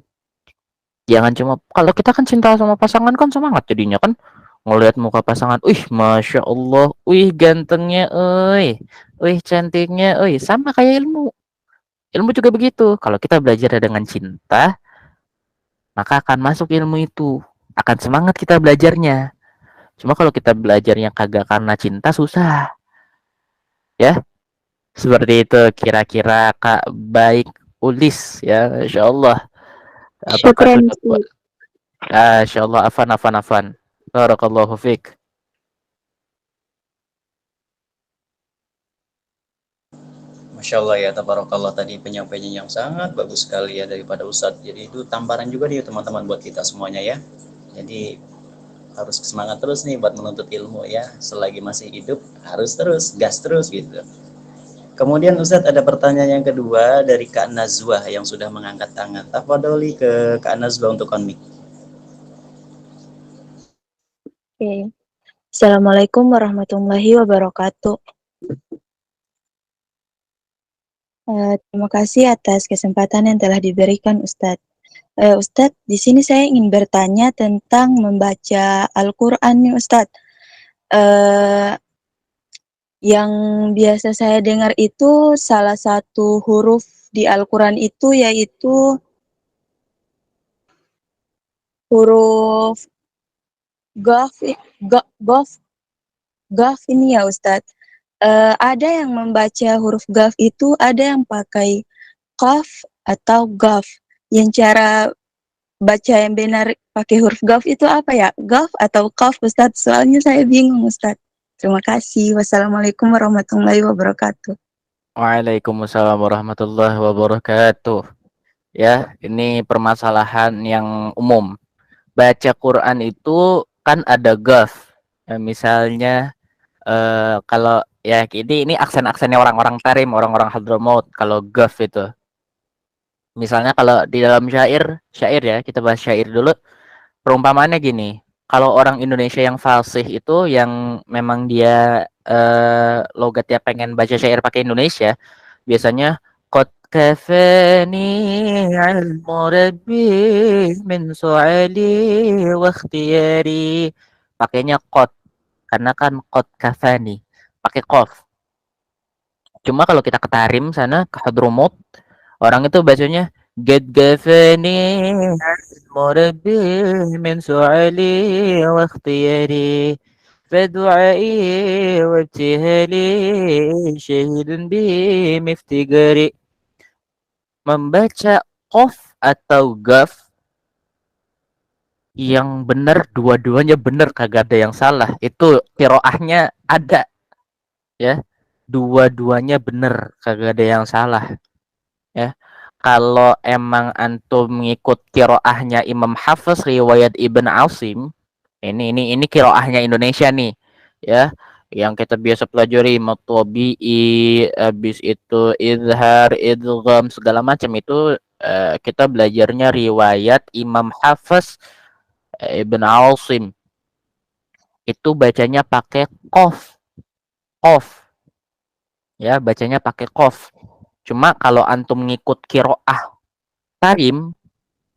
Jangan cuma kalau kita kan cinta sama pasangan kan semangat jadinya kan ngelihat muka pasangan, masya Allah, gantengnya, cantiknya, sama kayak ilmu. Ilmu juga begitu. Kalau kita belajar dengan cinta, maka akan masuk ilmu itu, akan semangat kita belajarnya. Cuma kalau kita belajarnya kagak karena cinta susah, ya. Seperti itu kira-kira Kak Baik Ulis ya, Insya Allah. Apakah Syukran. sudah buat? Insya Allah afan. Barakallahu fiik. Masya Allah ya, tabarakallah, tadi penyampaiannya yang sangat bagus sekali ya daripada Ustadz. Jadi itu tamparan juga nih teman-teman buat kita semuanya ya. Jadi harus semangat terus nih buat menuntut ilmu ya. Selagi masih hidup harus terus, gas terus gitu. Kemudian Ustadz ada pertanyaan yang kedua dari Kak Nazwah yang sudah mengangkat tangan. Tafadholi ke Kak Nazwah untuk on mic. Oke. Assalamualaikum warahmatullahi wabarakatuh. Terima kasih atas kesempatan yang telah diberikan Ustadz. Ustadz, di sini saya ingin bertanya tentang membaca Al-Quran nih Ustadz. Yang biasa saya dengar itu salah satu huruf di Al-Quran itu yaitu huruf Gaf ini ya Ustadz. Ada yang membaca huruf Gaf itu, ada yang pakai Qaf atau Gaf. Yang cara baca yang benar pakai huruf Gaf itu apa ya? Gaf atau Qaf Ustadz? Soalnya saya bingung Ustadz. Terima kasih. Wassalamualaikum warahmatullahi wabarakatuh. Waalaikumsalam warahmatullahi wabarakatuh. Ya, ini permasalahan yang umum. Baca Quran itu kan ada gaf. Ya, misalnya Kalau ya ini aksen-aksennya orang-orang Tarim, orang-orang Hadramaut. Kalau gaf itu, misalnya kalau di dalam syair ya, kita bahas syair dulu. Perumpamaannya gini, kalau orang Indonesia yang fasih itu yang memang dia logatnya pengen baca syair pakai Indonesia, biasanya qad kafani ilmu rabbi min su'ali wa ikhtiyari. Pakainya qad karena kan qad kafani pakai qaf. Cuma kalau kita ke Tarim sana ke Hadramut, orang itu bacanya Gad gafani murabbi min su'ali wa ikhtiyari fadu'ai wa ibtihali syahidun bi miftigari. Membaca qaf atau gaf yang benar, dua-duanya benar, kagak ada yang salah. Itu qiraahnya ada ya. Dua-duanya benar, kagak ada yang salah ya. Kalau emang antum ngikut kiroahnya Imam Hafiz riwayat Ibn Asim, ini kiroahnya Indonesia nih, ya, yang kita biasa pelajari matobi'i, habis itu izhar, idgham, segala macam itu kita belajarnya riwayat Imam Hafiz Ibn Asim. Itu bacanya pakai qaf, qaf, ya, bacanya pakai qaf. Cuma kalau antum ngikut kiroah Tarim,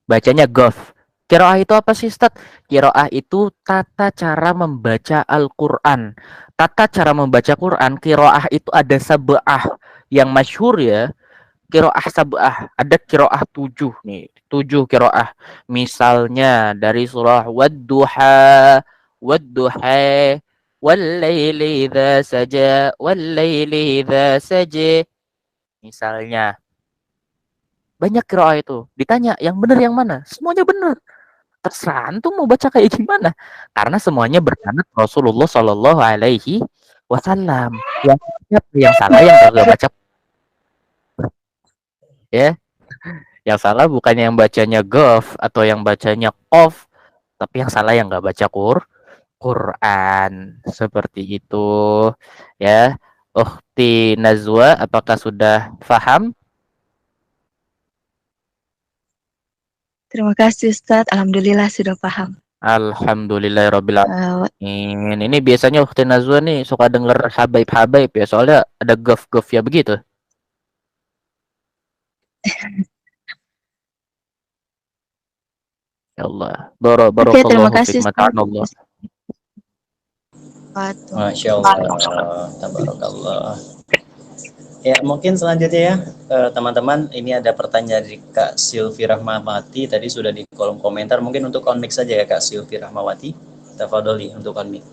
bacanya gaf. Kiroah itu apa sih, Ustaz? Kiroah itu tata cara membaca Al-Quran. Tata cara membaca Quran, kiroah itu ada sab'ah. Yang masyhur ya, kiroah sab'ah. Ada kiroah 7 nih. 7 kiroah. Misalnya dari surah Wadduha, Wadduha, Wallaili idza saja, Wallaili idza saja. Misalnya banyak kiroah itu. Ditanya yang benar yang mana? Semuanya benar. Terserah antum mau baca kayak gimana. Karena semuanya bersanad Rasulullah Shallallahu Alaihi Wasallam. Yang salah yang kagak baca ya. Yang salah bukannya yang bacanya gaf atau yang bacanya qaf, tapi yang salah yang nggak baca Quran. Seperti itu ya. Ukhti Nazwa, apakah sudah paham? Terima kasih Ustadz, alhamdulillah sudah paham. Alhamdulillahirabbil alamin. Ini biasanya Ukhti Nazwa nih suka denger habaib-habaib ya, soalnya ada gaf-gaf ya begitu. Ya Allah. Oke, terima Barakallahu kasih fiik, Ustadz. mata'anallah. Masya Allah, tabarakallah. Ya, mungkin selanjutnya ya, teman-teman, ini ada pertanyaan dari Kak Silvi Rahmawati. Tadi sudah di kolom komentar. Mungkin untuk on mic saja ya, Kak Silvi Rahmawati. Tafadholi untuk on mic.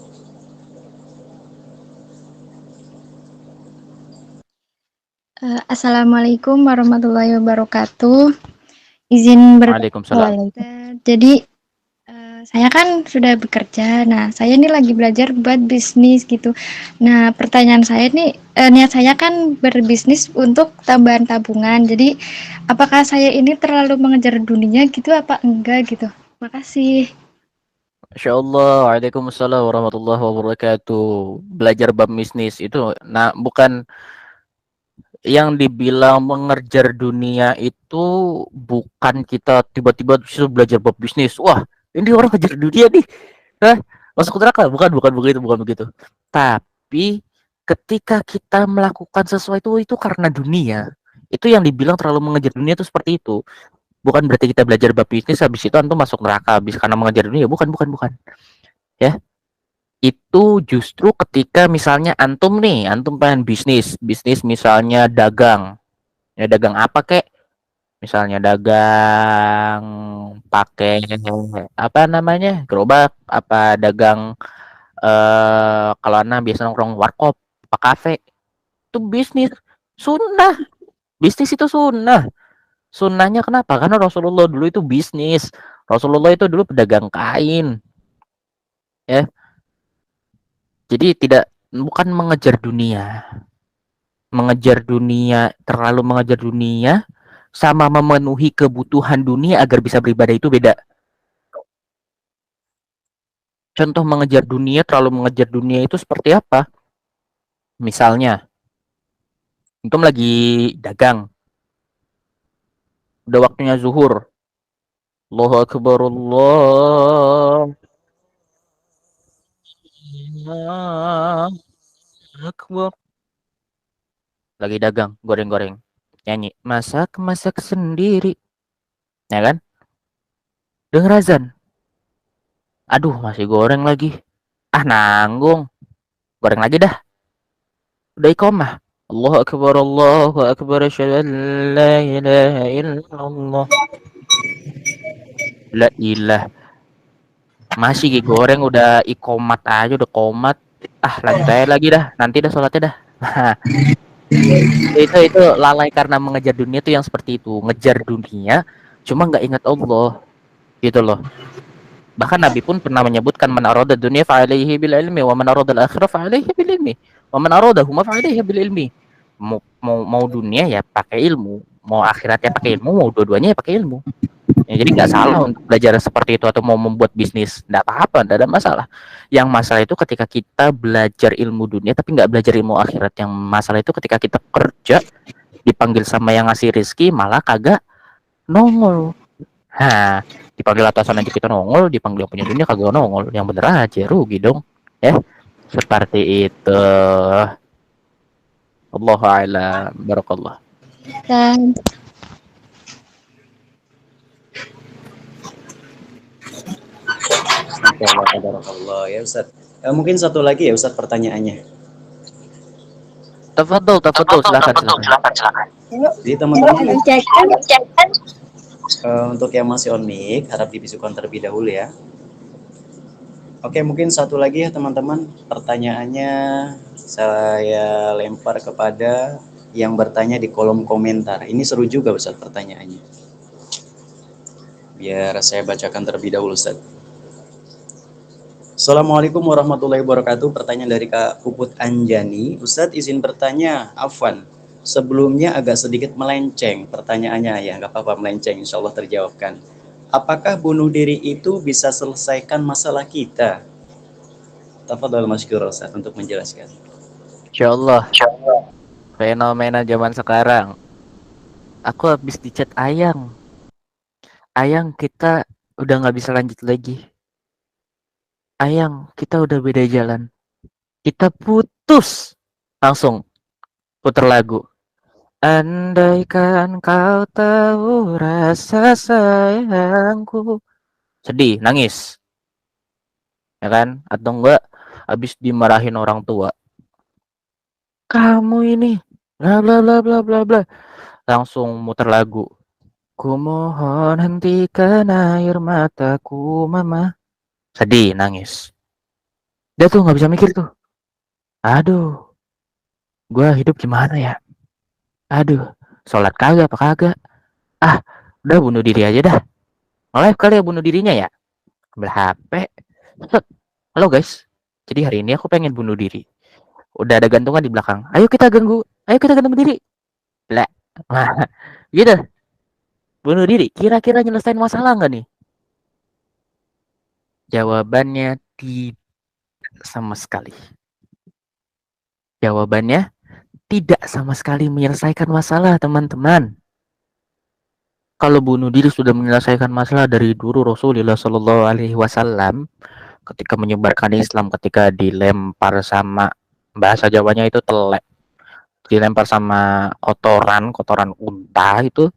Assalamualaikum warahmatullahi wabarakatuh. Izin Waalaikumsalam. Jadi saya kan sudah bekerja. Nah, saya ini lagi belajar buat bisnis gitu. Nah, pertanyaan saya nih, niat saya kan berbisnis untuk tambahan tabungan. Jadi, apakah saya ini terlalu mengejar dunia gitu apa enggak gitu? Makasih. Masya Allah. Waalaikumsalam warahmatullahi wabarakatuh. Belajar bab bisnis itu, nah, bukan yang dibilang mengejar dunia itu, bukan kita tiba-tiba disuruh belajar bab bisnis. Wah, ini orang kejar dunia nih. Hah? Masuk neraka? Bukan begitu. Tapi ketika kita melakukan sesuatu itu karena dunia, itu yang dibilang terlalu mengejar dunia itu seperti itu. Bukan berarti kita belajar bab bisnis habis itu antum masuk neraka habis karena mengejar dunia. Bukan. Ya. Itu justru ketika misalnya antum pengen bisnis misalnya dagang. Ya, dagang apa kek? Misalnya dagang pakai apa namanya? Gerobak, apa dagang kalau anak biasa nongkrong warkop, apa kafe. Itu bisnis. Sunnah. Bisnis itu sunnah. Sunnahnya kenapa? Karena Rasulullah dulu itu bisnis. Rasulullah itu dulu pedagang kain. Ya. Jadi bukan mengejar dunia. Terlalu mengejar dunia sama memenuhi kebutuhan dunia agar bisa beribadah itu beda. Contoh terlalu mengejar dunia itu seperti apa? Misalnya, antum lagi dagang, udah waktunya zuhur. Allahu Akbar, Allahu Akbar. Lagi dagang, goreng-goreng. Nyanyi, masak-masak sendiri. Ya kan? Denger azan. Aduh, masih goreng lagi. Ah, nanggung. Goreng lagi dah. Udah iqamah. Allahu Akbar, Allahu Akbar. Asyhadu an la ilaha illallah. La ilah. Masih goreng udah ikomat aja udah komat. Ah, lanjut aja lagi dah. Nanti dah sholatnya dah. itu lalai karena mengejar dunia tuh yang seperti itu. Ngejar dunia cuma nggak ingat Allah. Gitu loh. Bahkan Nabi pun pernah menyebutkan man arada dunya fa alaihi bil ilmi wa man arada al akhirah fa alaihi bil ilmi wa man aradahuma fa alaihi bil ilmi. Mau dunia ya pakai ilmu, mau akhirat ya pakai ilmu, mau dua-duanya ya pakai ilmu. Ya, jadi nggak salah untuk belajar seperti itu atau mau membuat bisnis, nggak apa-apa, nggak ada masalah. Yang masalah itu ketika kita belajar ilmu dunia tapi nggak belajar ilmu akhirat. Yang masalah itu ketika kita kerja dipanggil sama yang ngasih rezeki malah kagak nongol. Hah, dipanggil atasan aja kita nongol, dipanggil yang punya dunia kagak nongol. Yang bener aja rugi dong. Ya, seperti itu. Allahu a'lam. Barakallah. Dan Barakallah ya Ustaz. Mungkin satu lagi ya Ustaz pertanyaannya. Tafadhol, silakan. Jadi teman-teman untuk yang masih on mic harap dibisukan terlebih dahulu ya. Oke, mungkin satu lagi ya teman-teman. Pertanyaannya saya lempar kepada yang bertanya di kolom komentar. Ini seru juga Ustaz pertanyaannya. Biar saya bacakan terlebih dahulu Ustaz. Assalamualaikum warahmatullahi wabarakatuh. Pertanyaan dari Kak Puput Anjani. Ustadz izin bertanya, Afwan. Sebelumnya agak sedikit melenceng pertanyaannya, ya nggak apa-apa melenceng, insya Allah terjawabkan. Apakah bunuh diri itu bisa selesaikan masalah kita? Tafadhol Maskur Ustadz untuk menjelaskan. Insyaallah. Fenomena zaman sekarang. Aku habis dicat Ayang. Ayang, kita udah nggak bisa lanjut lagi. Ayang, kita udah beda jalan. Kita putus. Langsung putar lagu. Andaikan kau tahu rasa sayangku. Sedih, nangis. Ya kan? Atau enggak habis dimarahin orang tua. Kamu ini bla bla bla bla bla bla. Langsung muter lagu. Ku mohon hentikan air mataku, mama. Sedih, nangis. Dia tuh nggak bisa mikir tuh. Aduh, gua hidup gimana ya? Aduh, sholat kagak apa kagak? Ah, udah bunuh diri aja dah. Live kali ya bunuh dirinya ya. Ambil HP. Set. Halo guys. Jadi hari ini aku pengen bunuh diri. Udah ada gantungan di belakang. Ayo kita ganggu. Ayo kita gantung diri. Lah. Gitu. Bunuh diri. Kira-kira nyelesain masalah nggak nih? Jawabannya tidak sama sekali. Jawabannya tidak sama sekali menyelesaikan masalah, teman-teman. Kalau bunuh diri sudah menyelesaikan masalah dari dulu Rasulullah Shallallahu Alaihi Wasallam ketika menyebarkan Islam, ketika dilempar sama bahasa Jawanya itu telek, dilempar sama kotoran unta itu,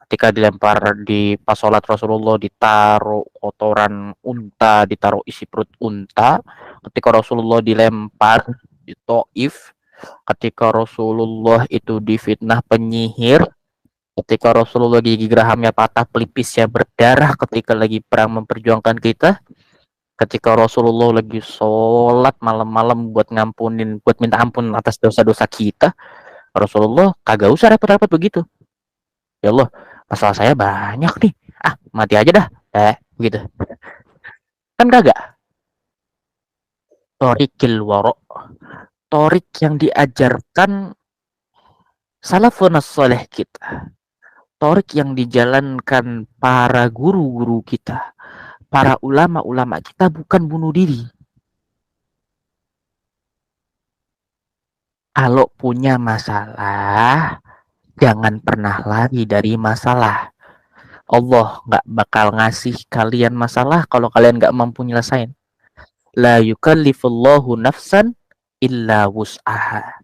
ketika dilempar di pas sholat Rasulullah ditaruh kotoran unta, ditaruh isi perut unta, ketika Rasulullah dilempar di Taif, ketika Rasulullah itu difitnah penyihir, ketika Rasulullah gigi gerahamnya patah, pelipisnya berdarah ketika lagi perang memperjuangkan kita, ketika Rasulullah lagi sholat malam-malam buat ngampunin, buat minta ampun atas dosa-dosa kita, Rasulullah kagak usah repot-repot begitu. Ya Allah, masalah saya banyak nih. Ah, mati aja dah. Begitu. Kan kagak. Torikil waro. Torik yang diajarkan salafun soleh kita. Torik yang dijalankan para guru-guru kita, para ulama-ulama kita bukan bunuh diri. Kalau punya masalah, jangan pernah lari dari masalah. Allah nggak bakal ngasih kalian masalah kalau kalian nggak mampu nyelesain. La yukallifullahu nafsan illa wus'aha.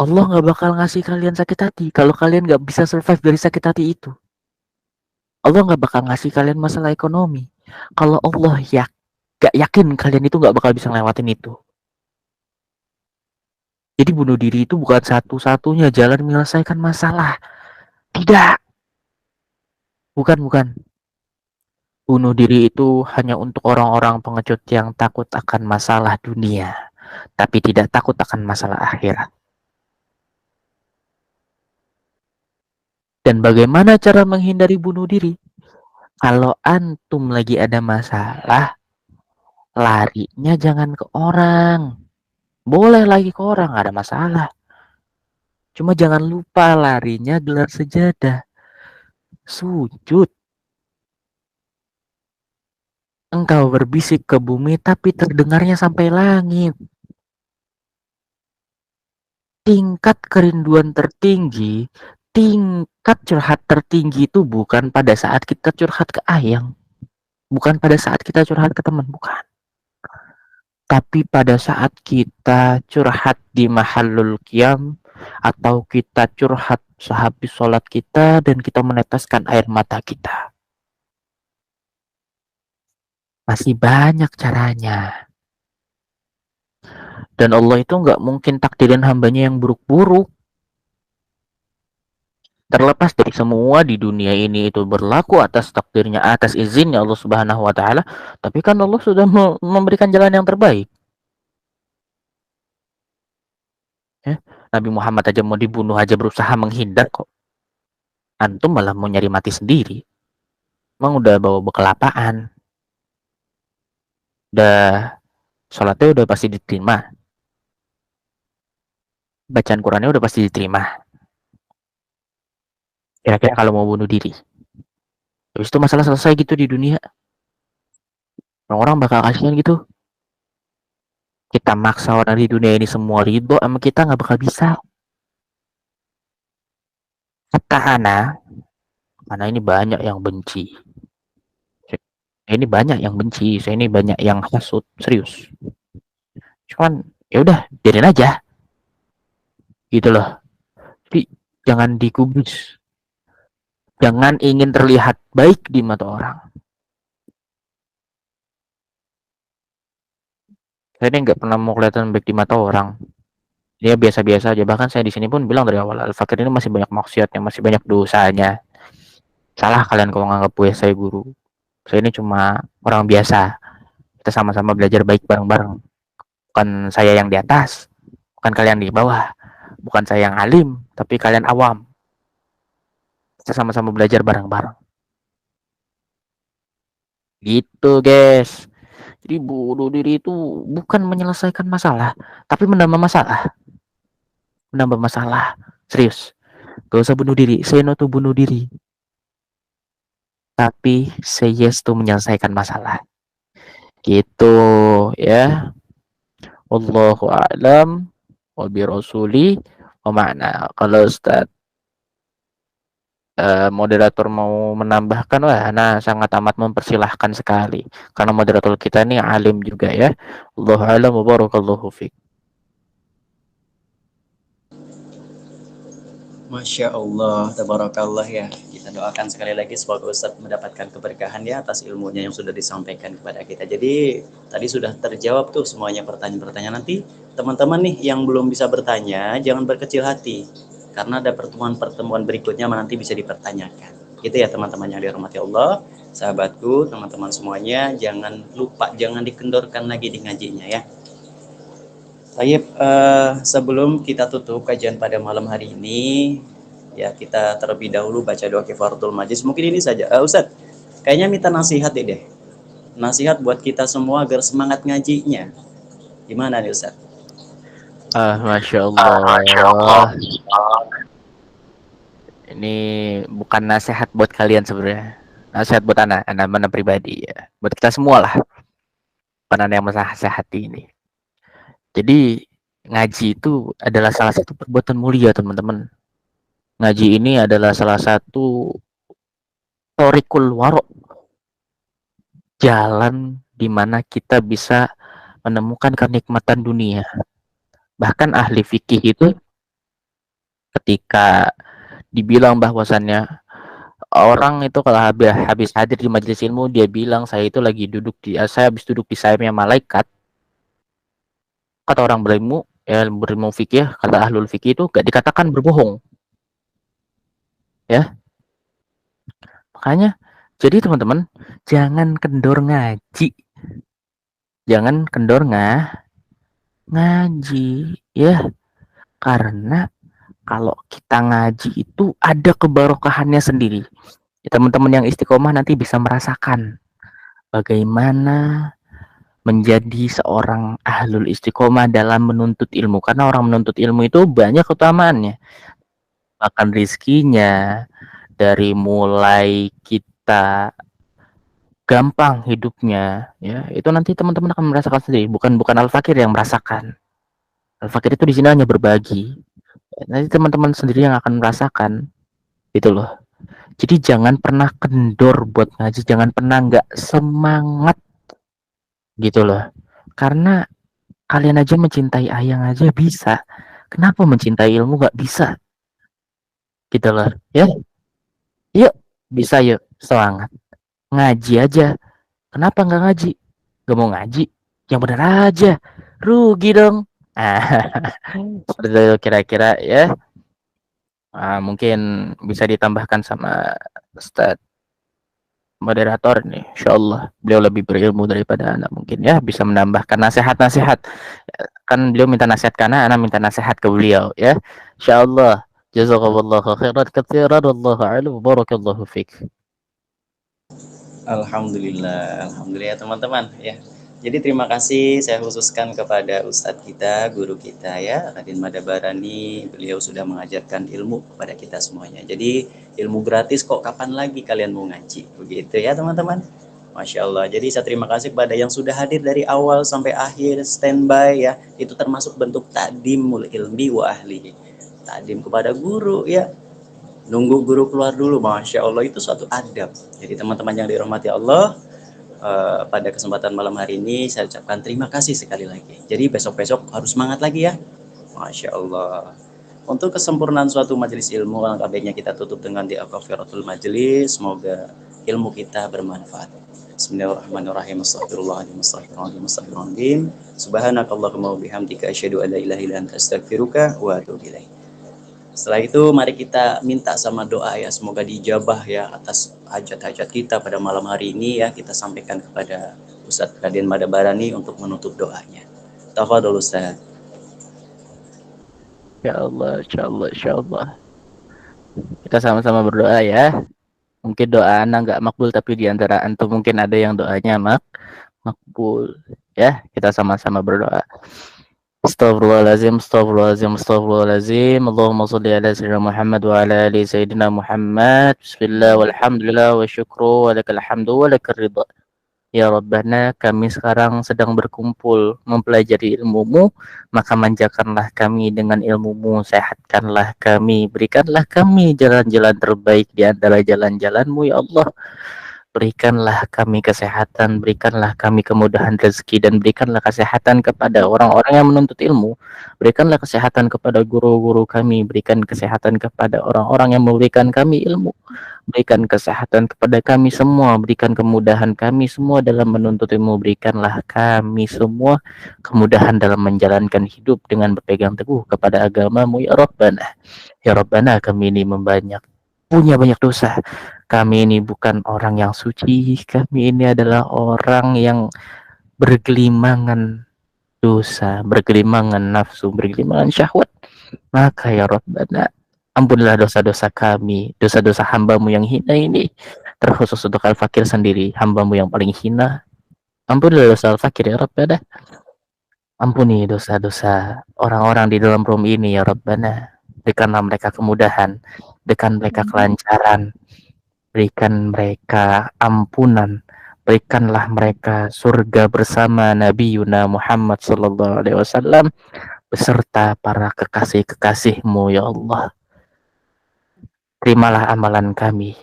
Allah nggak bakal ngasih kalian sakit hati kalau kalian nggak bisa survive dari sakit hati itu. Allah nggak bakal ngasih kalian masalah ekonomi kalau Allah gak yakin kalian itu nggak bakal bisa ngelewatin itu. Jadi bunuh diri itu bukan satu-satunya jalan menyelesaikan masalah. Tidak. Bukan. Bunuh diri itu hanya untuk orang-orang pengecut yang takut akan masalah dunia, tapi tidak takut akan masalah akhirat. Dan bagaimana cara menghindari bunuh diri? Kalau antum lagi ada masalah, larinya jangan ke orang. Boleh lagi ke orang, gak ada masalah. Cuma jangan lupa larinya gelar sejadah. Sujud. Engkau berbisik ke bumi tapi terdengarnya sampai langit. Tingkat kerinduan tertinggi, tingkat curhat tertinggi itu bukan pada saat kita curhat ke ayang. Bukan pada saat kita curhat ke teman, bukan. Tapi pada saat kita curhat di mahallul qiyam, atau kita curhat sehabis sholat kita dan kita meneteskan air mata kita. Masih banyak caranya. Dan Allah itu nggak mungkin takdirin hambanya yang buruk-buruk. Terlepas dari semua di dunia ini itu berlaku atas takdirnya, atas izinnya Allah Subhanahu wa taala, tapi kan Allah sudah memberikan jalan yang terbaik. Ya, Nabi Muhammad aja mau dibunuh aja berusaha menghindar kok. Antum malah mau nyari mati sendiri. Emang udah bawa bekelapaan. Udah sholatnya udah pasti diterima. Bacaan Qurannya udah pasti diterima. Kira-kira kalau mau bunuh diri, habis itu masalah selesai gitu di dunia, orang-orang bakal kasihan gitu. Kita maksa orang di dunia ini semua ridho sama kita nggak bakal bisa. Kata Ana ini banyak yang benci. Ini banyak yang benci, saya ini banyak yang hasut, serius. Cuman ya udah, biarin aja. Gitu loh. Jadi jangan dikubris. Jangan ingin terlihat baik di mata orang. Saya ini nggak pernah mau kelihatan baik di mata orang. Dia biasa-biasa aja. Bahkan saya di sini pun bilang dari awal, Al-Fakir ini masih banyak maksiatnya, masih banyak dosanya. Salah kalian kalau nganggap saya guru. Saya ini cuma orang biasa. Kita sama-sama belajar baik bareng-bareng. Bukan saya yang di atas, bukan kalian di bawah. Bukan saya yang alim, tapi kalian awam. Kita sama-sama belajar bareng-bareng. Gitu, guys. Jadi bunuh diri itu bukan menyelesaikan masalah, tapi menambah masalah. Menambah masalah. Serius. Gak usah bunuh diri. Say no to bunuh diri. Tapi say yes to menyelesaikan masalah. Gitu ya. Wallahu a'lam wa bi rasuli wa ma'na. Kalau Ustaz moderator mau menambahkan, wah, nah sangat amat mempersilahkan sekali. Karena moderator kita ini alim juga ya. Allahu a'lam wa barakallahu fiik. Masya Allah, tabarakallah ya. Kita doakan sekali lagi semoga Ustadz mendapatkan keberkahan ya atas ilmunya yang sudah disampaikan kepada kita. Jadi tadi sudah terjawab tuh semuanya pertanyaan-pertanyaan. Nanti teman-teman nih yang belum bisa bertanya, jangan berkecil hati. Karena ada pertemuan-pertemuan berikutnya nanti bisa dipertanyakan. Gitu ya teman-teman yang dirahmati Allah. Sahabatku, teman-teman semuanya, jangan lupa, jangan dikendorkan lagi di ngajinya ya. Baik, sebelum kita tutup kajian pada malam hari ini, ya kita terlebih dahulu baca doa kifaratul majlis. Mungkin ini saja, Ustadz. Kayaknya minta nasihat deh. Nasihat buat kita semua agar semangat ngajinya. Gimana nih Ustadz? Masya Allah. Ini bukan nasihat buat kalian sebenarnya. Nasihat buat anak mana pribadi ya. Buat kita semua lah. Bukan ada yang menasehati ini. Jadi ngaji itu adalah salah satu perbuatan mulia, teman-teman. Ngaji ini adalah salah satu thoriqul waro, jalan di mana kita bisa menemukan kenikmatan dunia. Bahkan ahli fikih itu ketika dibilang bahwasannya orang itu kalau habis hadir di majelis ilmu, dia bilang saya habis duduk di sayapnya malaikat. Kata orang berilmu, ya berilmu fikih, kata ahlul fikih itu gak dikatakan berbohong. Ya, makanya jadi teman-teman jangan kendor ngaji, jangan kendor ngaji, ya, karena kalau kita ngaji itu ada kebarokahannya sendiri. Ya, teman-teman yang istiqomah nanti bisa merasakan bagaimana menjadi seorang ahlul istiqomah dalam menuntut ilmu. Karena orang menuntut ilmu itu banyak keutamaannya. Makan rizkinya, dari mulai kita gampang hidupnya, ya itu nanti teman-teman akan merasakan sendiri. Bukan Al-Fakir yang merasakan. Al-Fakir itu di sini hanya berbagi. Nanti teman-teman sendiri yang akan merasakan, gitu loh. Jadi jangan pernah kendor buat ngaji, jangan pernah nggak semangat, gitu loh. Karena kalian aja mencintai ayang aja bisa, kenapa mencintai ilmu nggak bisa? Gitu loh, ya. Yuk, bisa yuk, semangat. Ngaji aja, kenapa nggak ngaji? Gak mau ngaji, yang benar aja, rugi dong. Seperti itu kira-kira ya. Mungkin bisa ditambahkan sama Ustadz moderator nih, insyaallah beliau lebih berilmu daripada anak, mungkin ya bisa menambahkan nasihat-nasihat. Kan beliau minta nasihat karena anak minta nasihat ke beliau ya, insyaallah. Jazakallahu khairan katsiran, wallahu a'lam, barakallahu fik. Alhamdulillah, alhamdulillah teman-teman ya. Jadi terima kasih saya khususkan kepada Ustadz kita, guru kita ya, Raden Madabarani. Beliau sudah mengajarkan ilmu kepada kita semuanya. Jadi ilmu gratis kok, kapan lagi kalian mau ngaji? Begitu ya teman-teman. Masya Allah. Jadi saya terima kasih kepada yang sudah hadir dari awal sampai akhir, standby ya. Itu termasuk bentuk takdimul ilmi wa ahlihi. Takdim kepada guru ya. Nunggu guru keluar dulu, Masya Allah, itu suatu adab. Jadi teman-teman yang dirahmati Allah, pada kesempatan malam hari ini saya ucapkan terima kasih sekali lagi. Jadi besok-besok harus semangat lagi ya. Masya Allah. Untuk kesempurnaan suatu majelis ilmu, alangkah baiknya kita tutup dengan doa kafaratul majelis. Semoga ilmu kita bermanfaat. Bismillahirrahmanirrahim. Astagfirullahaladzim, astagfirullahaladzim, astagfirullahaladzim. Subhanakallahumma wabihamdika asyhadu an la ilaha illa anta astaghfiruka wa atubu ilaik. Setelah itu mari kita minta sama doa ya, semoga dijabah ya atas hajat-hajat kita pada malam hari ini ya. Kita sampaikan kepada Ustadz Raden Madabarani untuk menutup doanya. Tafadhol Ustadz. Insyaallah, insyaallah, insyaallah. Kita sama-sama berdoa ya. Mungkin doa anak nggak makbul, tapi di antara antum mungkin ada yang doanya makbul. Ya, kita sama-sama berdoa. Astaghfirullahaladzim, astaghfirullahaladzim, astaghfirullahaladzim. Allahumma salli ala sayyidina Muhammad wa ala ali sayyidina Muhammad. Bismillah walhamdulillah wa syukru wa lakal hamdu wa lakal ridha. Ya Rabbana, kami sekarang sedang berkumpul mempelajari ilmu-Mu, maka manjakanlah kami dengan ilmu-Mu, sehatkanlah kami, berikanlah kami jalan-jalan terbaik di antara jalan-jalan-Mu ya Allah. Berikanlah kami kesehatan, berikanlah kami kemudahan rezeki, dan berikanlah kesehatan kepada orang-orang yang menuntut ilmu. Berikanlah kesehatan kepada guru-guru kami, berikan kesehatan kepada orang-orang yang memberikan kami ilmu. Berikan kesehatan kepada kami semua, berikan kemudahan kami semua dalam menuntut ilmu. Berikanlah kami semua kemudahan dalam menjalankan hidup dengan berpegang teguh kepada agama-Mu ya Rabbana. Ya Rabbana, kami ini punya banyak dosa. Kami ini bukan orang yang suci, kami ini adalah orang yang bergelimangan dosa, bergelimangan nafsu, bergelimangan syahwat. Maka ya Rabbana, ampunilah dosa-dosa kami, dosa-dosa hamba-Mu yang hina ini, terkhusus untuk Al-Fakir sendiri, hamba-Mu yang paling hina. Ampunilah dosa Al-Fakir ya Rabbana. Ampuni dosa-dosa orang-orang di dalam room ini ya Rabbana. Berikanlah mereka kemudahan, berikan mereka kelancaran, berikan mereka ampunan, berikanlah mereka surga bersama Nabi Yuna Muhammad sallallahu alaihi wasallam beserta para kekasih-kekasihmu ya Allah. Terimalah amalan kami.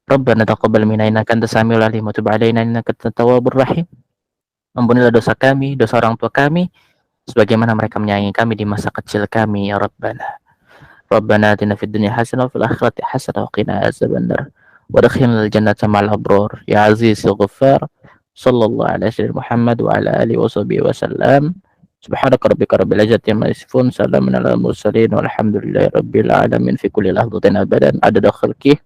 Rabbana taqabbal minna innaka antas samiul alim wa tub alaina innaka antat tawwabur rahim. Ampunilah dosa kami, dosa orang tua kami, sebagaimana mereka menyayangi kami di masa kecil kami ya Rabbana. Rabbana atina fid dunya hasanah wa fil akhirati hasanah wa qina azabannar. Wa adkhilnal jannata ma'al abrar ya aziz ya ghaffar. Sallallahu alaihi wasallam Muhammad wa ala alihi washabihi wasallam. Subhanaka rabbika rabbil izzati amma yasifun, salamun alal mursalin walhamdulillahi rabbil alamin fi kulli lahzatin abadan adada khalqih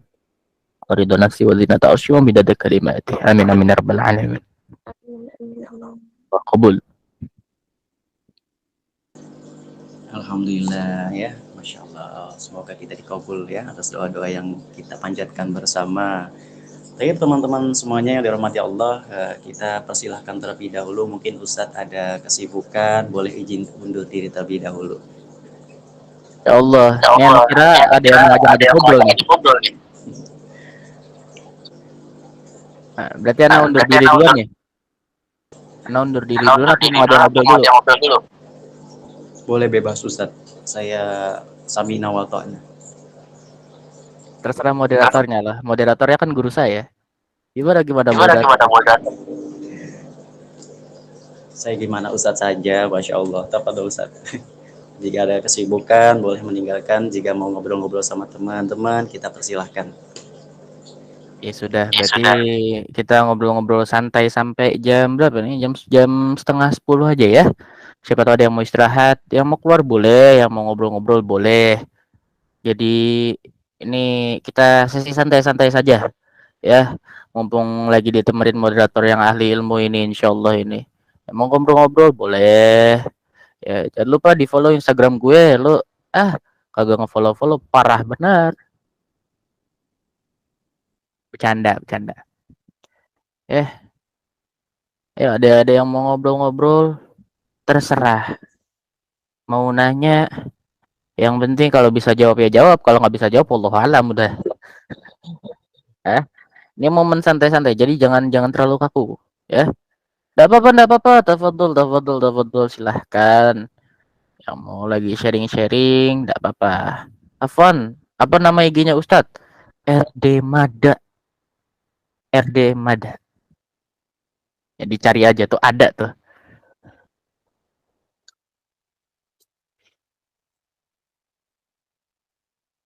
wa ridha nafsi wa zinata arsy wa midada kalimati. Amin amin ya rabbal alamin. Wa qabul. Alhamdulillah ya, Masya Allah. Semoga kita dikabul ya atas doa-doa yang kita panjatkan bersama. Baik teman-teman semuanya yang dirahmati Allah, kita persilahkan terlebih dahulu. Mungkin Ustadz ada kesibukan, boleh izin undur diri terlebih dahulu. Ya Allah, ini anak kira ada yang ngajak ngobrol nih. Nah, berarti anak undur diri dulu nih. Anak undur diri dulu atau mau ada ngobrol dulu? Boleh bebas Ustadz, saya samina wa ta'na. Terserah moderatornya lah. Moderatornya kan guru saya. Gimana moderator? Saya gimana Ustadz saja, Masya Allah. Tafadhol Ustadz. Jika ada kesibukan, boleh meninggalkan. Jika mau ngobrol-ngobrol sama teman-teman, kita persilahkan. Ya sudah, berarti kita ngobrol-ngobrol santai sampai jam berapa nih? Jam setengah 10 aja ya. Siapa tahu ada yang mau istirahat, yang mau keluar boleh, yang mau ngobrol-ngobrol boleh. Jadi ini kita sesi santai-santai saja ya, mumpung lagi ditemenin moderator yang ahli ilmu ini, insyaallah ini. Mau ngobrol-ngobrol boleh ya, jangan lupa di follow Instagram gue. Lo kagak nge-follow parah benar. Bercanda ya, ada yang mau ngobrol-ngobrol terserah, mau nanya, yang penting kalau bisa jawab ya jawab, kalau nggak bisa jawab wallahu alam udah. Ini momen santai-santai, jadi jangan terlalu kaku ya. Enggak apa-apa, tafadhol silahkan. Yang mau lagi sharing enggak apa-apa. Afwan, apa nama IG-nya Ustadz? RD Mada. Ya dicari aja tuh, ada tuh.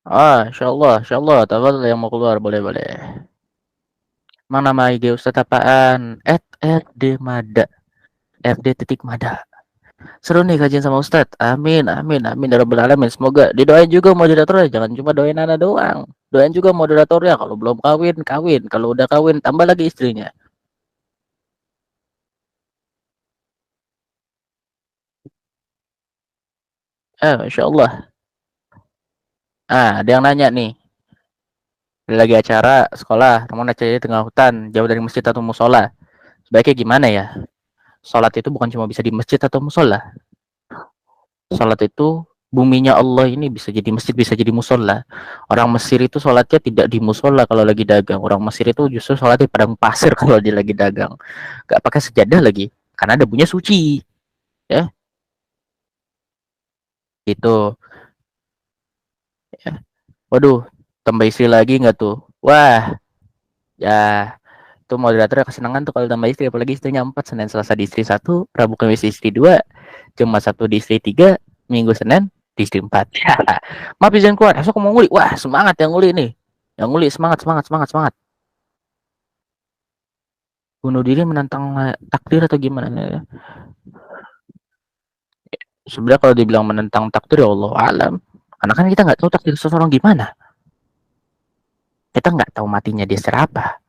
Insyaallah, tafadhol yang mau keluar boleh. Mana nama IG Ustadz apaan? @rdmada. @rd.mada. Seru nih kajian sama Ustadz. Amin ya rabbal alamin. Semoga didoain juga moderatornya, jangan cuma doain anak doang. Doain juga moderatornya, kalau belum kawin, kalau udah kawin tambah lagi istrinya. Insyaallah. Ada yang nanya nih. Lagi acara sekolah, namun acaranya di tengah hutan, jauh dari masjid atau musola. Sebaiknya gimana ya? Salat itu bukan cuma bisa di masjid atau musola. Salat itu buminya Allah ini bisa jadi masjid, bisa jadi musola. Orang Mesir itu sholatnya tidak di musola kalau lagi dagang. Orang Mesir itu justru sholat di padang pasir kalau dia lagi dagang. Gak pakai sejadah lagi, karena ada bunyi suci. Ya, itu. Ya. Waduh, tambah istri lagi nggak tuh? Wah, ya. Itu moderatornya kesenangan tuh kalau tambah istri, apalagi istrinya 4, Senin Selasa di istri 1, Rabu Kamis di istri 2, Jumat Sabtu di istri 3, Minggu Senin di istri 4. Maaf izin keluar, esok mau nguli. Wah, semangat yang nguli nih. Yang nguli semangat. Bunuh diri menentang takdir atau gimana? Sebenarnya kalau dibilang menentang takdir ya Allah alam. Karena kan kita nggak tahu takdir seseorang gimana. Kita nggak tahu matinya dia serapa.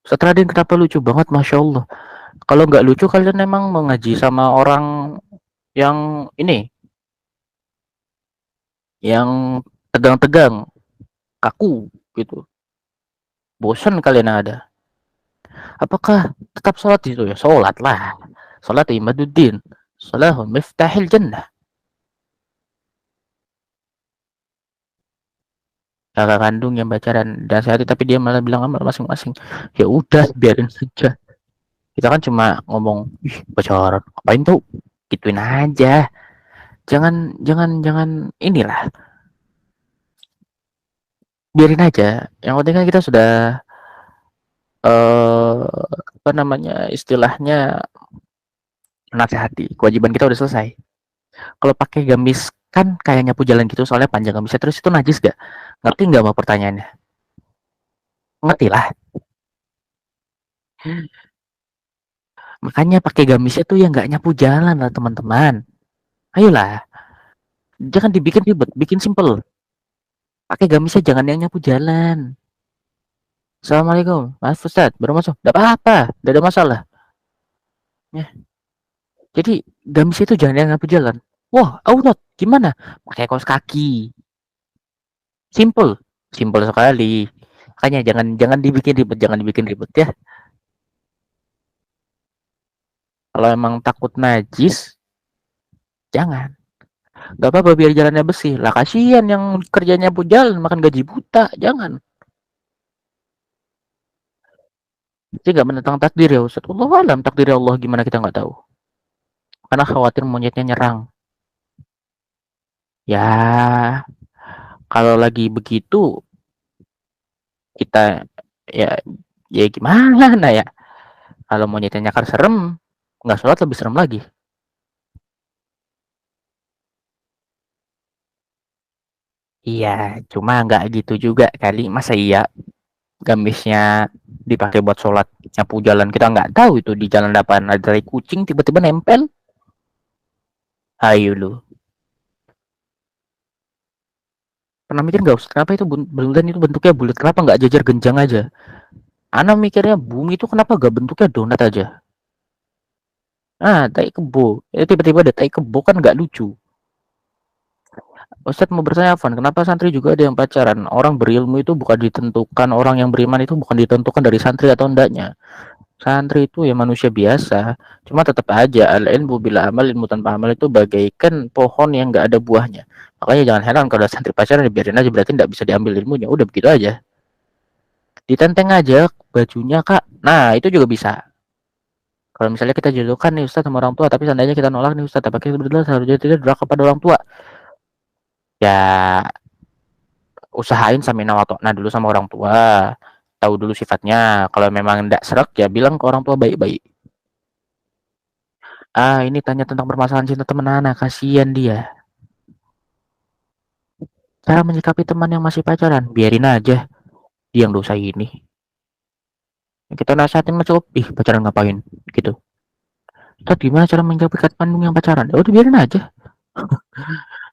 Setelah Raden, kenapa lucu banget, Masya Allah. Kalau nggak lucu kalian emang mengaji sama orang yang ini, yang tegang-tegang, kaku gitu. Bosan kalian ada. Apakah tetap sholat itu ya? Sholat lah. Sholat imaduddin. Sholahun miftahil jannah. kakak kandung yang pacaran dan sehati, tapi dia malah bilang amal masing-masing. Ya udah, biarin saja. Kita kan cuma ngomong, ih pacaran, ngapain tuh? Gituin aja. Jangan inilah. Biarin aja. Yang penting kan kita sudah apa namanya istilahnya menasehati. Kewajiban kita udah selesai. Kalau pakai gamis kan kayak nyapu jalan gitu, soalnya panjang gamisnya, terus itu najis gak? Ngerti nggak mau pertanyaannya? Ngerti lah. Makanya pakai gamisnya tuh yang nggak nyapu jalan lah teman-teman. Ayolah, jangan dibikin ribet, bikin simple. Pakai gamisnya jangan yang nyapu jalan. Assalamualaikum, Mas Ustad, baru masuk. Tidak apa-apa, tidak ada masalah. Ya. Jadi gamis itu jangan yang nyapu jalan. Wah, aurat, gimana? Pakai kaos kaki. Simple, simple sekali. Makanya jangan dibikin ribet ya. Kalau emang takut najis, jangan. Gak apa-apa biar jalannya bersih. Lah kasihan yang kerjanya pun jalan makan gaji buta, jangan. Jadi gak menentang takdir ya Ustaz. Allah alam takdir Allah gimana kita nggak tahu. Karena khawatir monyetnya nyerang. Ya, kalau lagi begitu kita ya gimana ya? Kalau monyetnya nyakar serem, nggak sholat lebih serem lagi. Iya, cuma nggak gitu juga kali. Masa iya gamisnya dipakai buat sholat nyapu jalan, kita nggak tahu itu di jalan depan ada tai kucing tiba-tiba nempel. Ayo lu. Pernah mikir nggak Ustaz, kenapa itu bulan itu bentuknya bulat, kenapa nggak jajar genjang aja? Ana mikirnya bumi itu kenapa gak bentuknya donat aja? Tai kebo. Tiba-tiba ada tai kebo kan nggak lucu. Ustadz mau bertanya Van, kenapa santri juga ada yang pacaran? Orang berilmu itu bukan ditentukan, orang yang beriman itu bukan ditentukan dari santri atau enggaknya. Santri itu ya manusia biasa, cuma tetap aja al-ilmu bila amal, ilmu tanpa amal itu bagaikan pohon yang nggak ada buahnya. Makanya jangan heran kalau santri pacaran dibiarin aja, berarti nggak bisa diambil ilmunya. Udah begitu aja. Ditenteng aja bajunya kak. Nah itu juga bisa. Kalau misalnya kita jodohkan nih Ustaz sama orang tua, tapi seandainya kita nolak nih Ustaz, apakah kita berdua seharusnya tidak durhaka kepada orang tua? Ya usahain samina wa ta'na dulu sama orang tua. Tahu dulu sifatnya. Kalau memang tidak serak ya bilang ke orang tua baik-baik. Ini tanya tentang permasalahan cinta teman anak, kasihan dia. Cara menyikapi teman yang masih pacaran, biarin aja. Dia yang dosa ini. Kita nasihatin mah cukup, pacaran ngapain? Gitu. Tapi gimana cara menyikapi kandung yang pacaran? Ya udah biarin aja.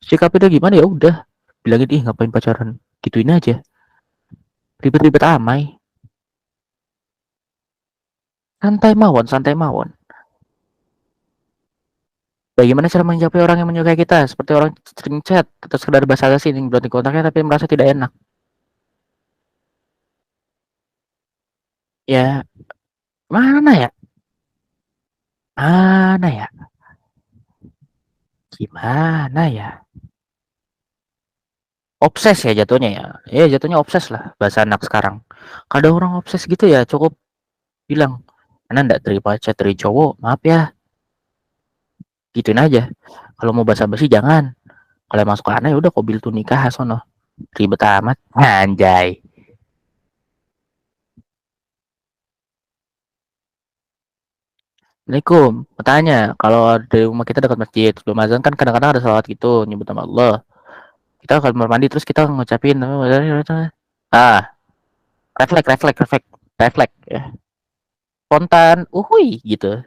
Sikapi dia gimana ya udah. Bilangin ngapain pacaran? Gituin aja. Ribet-ribet amai. Santai mawon, santai mawon. Bagaimana cara mencapai orang yang menyukai kita? Seperti orang sering chat atau sekedar basa-basi yang belum kontaknya tapi merasa tidak enak. Ya, mana ya? Mana ya? Gimana ya? Obses ya jatuhnya ya. Ya jatuhnya obses lah bahasa anak sekarang. Kalau orang obses gitu ya cukup bilang, "Anda enggak terima chat dari cowok, maaf ya." Gituin aja. Kalau mau basa-basi jangan. Kalau emang suka aneh udah kau bil tuh nikah sono. Ribet amat. Anjay. Assalamualaikum. Bertanya, kalau dari rumah kita dekat masjid, sebelum azan kan kadang-kadang ada salawat gitu, nyebut nama Allah. Kita kalau mandi terus kita ngucapin refleks ya. Spontan, gitu.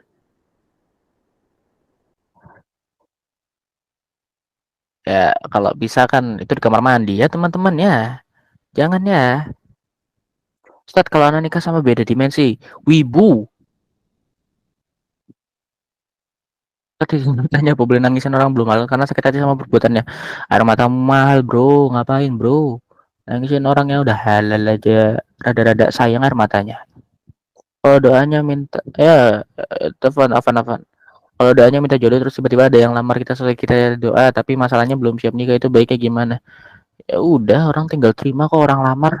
Ya, kalau bisa kan itu di kamar mandi ya teman-teman ya. Jangan ya. Ustaz, kalau anak nikah sama beda dimensi, wibu. Tadi tanya apa boleh nangisin orang belum mahal karena sakit hati sama perbuatannya. Air mata mahal bro, ngapain bro? Nangisin orang yang udah halal aja, rada-rada sayang air matanya. Kalau doanya minta, telepon Afan. Kalau doanya minta jodoh terus tiba-tiba ada yang lamar kita sesuai kita doa, tapi masalahnya belum siap nikah itu baiknya gimana? Ya udah, orang tinggal terima kok orang lamar.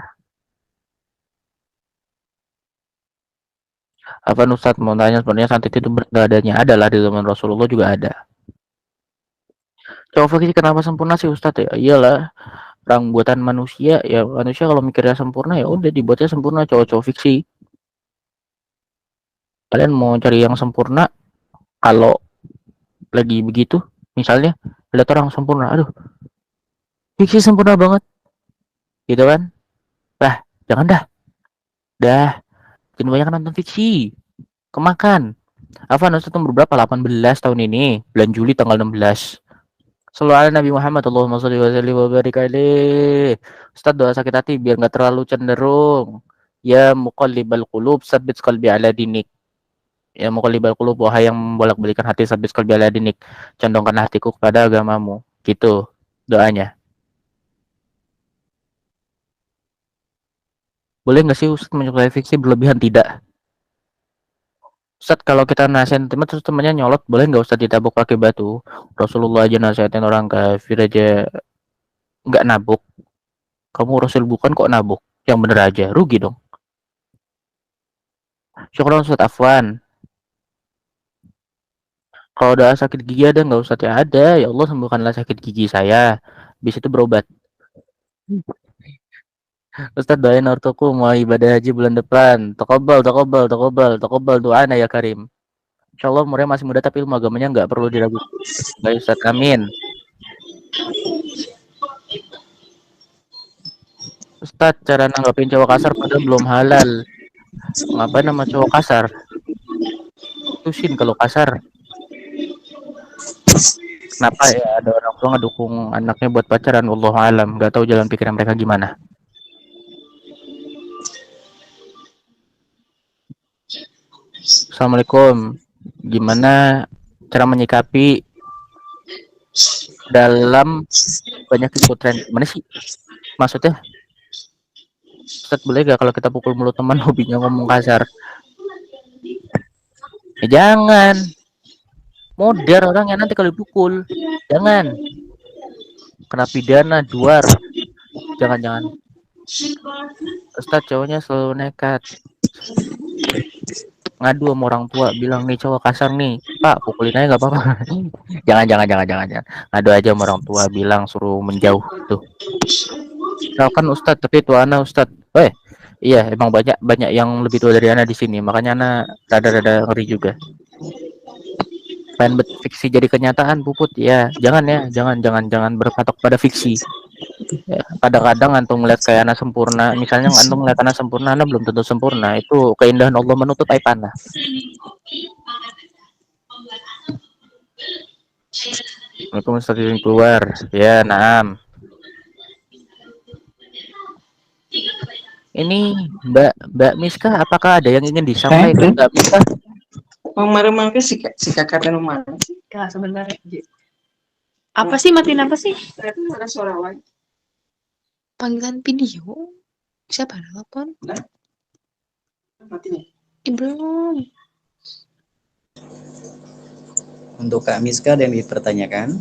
Apa Ustadz mau tanya, sebenarnya santet itu nggak adanya, adalah di zaman Rasulullah juga ada. Cowok fiksi kenapa sempurna sih Ustadz ya? Iyalah, orang buatan manusia ya, manusia kalau mikirnya sempurna ya udah dibuatnya sempurna. Cowok-cowok fiksi, kalian mau cari yang sempurna, kalau lagi begitu misalnya lihat orang sempurna, aduh fiksi sempurna banget gitu kan, lah jangan dah jangan banyak nonton fiksi, kemakan. Afan Ustadz umur berapa? 18 tahun ini, bulan Juli tanggal 16. Selalu ala Nabi Muhammad, Allahumma sholli wa sallim wa barik alaih. Ustaz, doa sakit hati biar nggak terlalu cenderung. Ya muqallibal qulub, tsabbit qalbi ala dinik. Ya muqallibal qulub, wahai yang membolak-balikan hati, tsabbit qalbi ala dinik. Condongkan hatiku kepada agamamu. Gitu doanya. Boleh nggak sih Ustaz menyukai fiksi berlebihan? Tidak. Ustaz, kalau kita nasihatin teman terus temannya nyolot, boleh nggak Ustaz ditabuk pakai batu? Rasulullah aja nasihatin orang kafir aja nggak nabuk. Kamu Rasul bukan kok nabuk? Yang bener aja, rugi dong. Syukron Ustaz Afwan. Kalau udah sakit gigi ada nggak Ustaz? Ya ada. Ya Allah sembuhkanlah sakit gigi saya. Bis itu berobat. Ustaz doain ortuku mau ibadah haji bulan depan. Taqabbal doana ya Karim. Insyaallah umurnya masih muda tapi ilmu agamanya nggak perlu diragukan. Baik Ustaz, amin. Ustaz, cara nanggapin cowok kasar padahal belum halal. Ngapain nama cowok kasar? Tusin kalau kasar. Kenapa ya ada orang tua ngedukung anaknya buat pacaran? Wallahu alam, nggak tahu jalan pikiran mereka gimana. Assalamualaikum. Gimana cara menyikapi dalam banyak ikut tren? Mana sih? Maksudnya? Ustaz, boleh gak kalau kita pukul mulut teman hobinya ngomong kasar? Jangan. Modern orangnya nanti kalau dipukul. Jangan. Kena pidana, duar. Jangan. Ustaz, cowoknya selalu nekat. Ngadu sama orang tua, bilang nih cowok kasar nih, Pak pukulin aja nggak apa-apa. jangan. Ngadu aja sama orang tua, bilang suruh menjauh tuh. Kan Ustadz, tapi itu Ana Ustadz. Iya emang banyak yang lebih tua dari Ana di sini, makanya Ana rada ngeri juga. Pengen fiksi jadi kenyataan puput ya, jangan berpatok pada fiksi. Ya, kadang-kadang antum ngeliat kayak anak sempurna, misalnya antum ngeliat anak sempurna, anak belum tentu sempurna. Itu keindahan Allah menutup aib panah. Assalamualaikum Ustaz keluar. Ya, naam. Ini Mbak Miska, apakah ada yang ingin disampaikan Mbak Miska? Kemarin si kakak dan mana sih? Kak sebenarnya. Apa sih matiin apa sih? Ada suara lagi. Panggilan video. Siapa telepon? Matiin. Belum. Untuk Kak Miska yang dipertanyakan.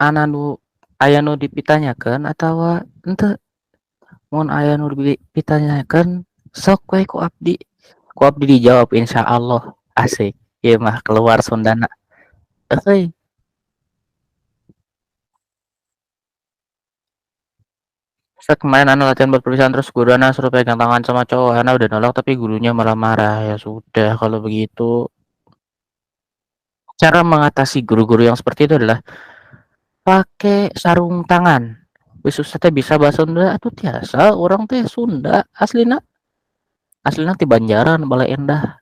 Ananu ayanu dipitanyakan atau ente mohon ayanu dipitanyakan sok wae ku abdi dijawab insya Allah. Asik ya mah keluar Sundana. Saat kemarin Ana latihan berperpisahan terus guru Ana suruh pegang tangan sama cowok, Ana udah nolak tapi gurunya malah marah. Ya sudah kalau begitu, cara mengatasi guru-guru yang seperti itu adalah pakai sarung tangan. Wis teh bisa bahasa Sunda atuh tiasa orang teh Sunda aslina ti Banjaran Balai Endah.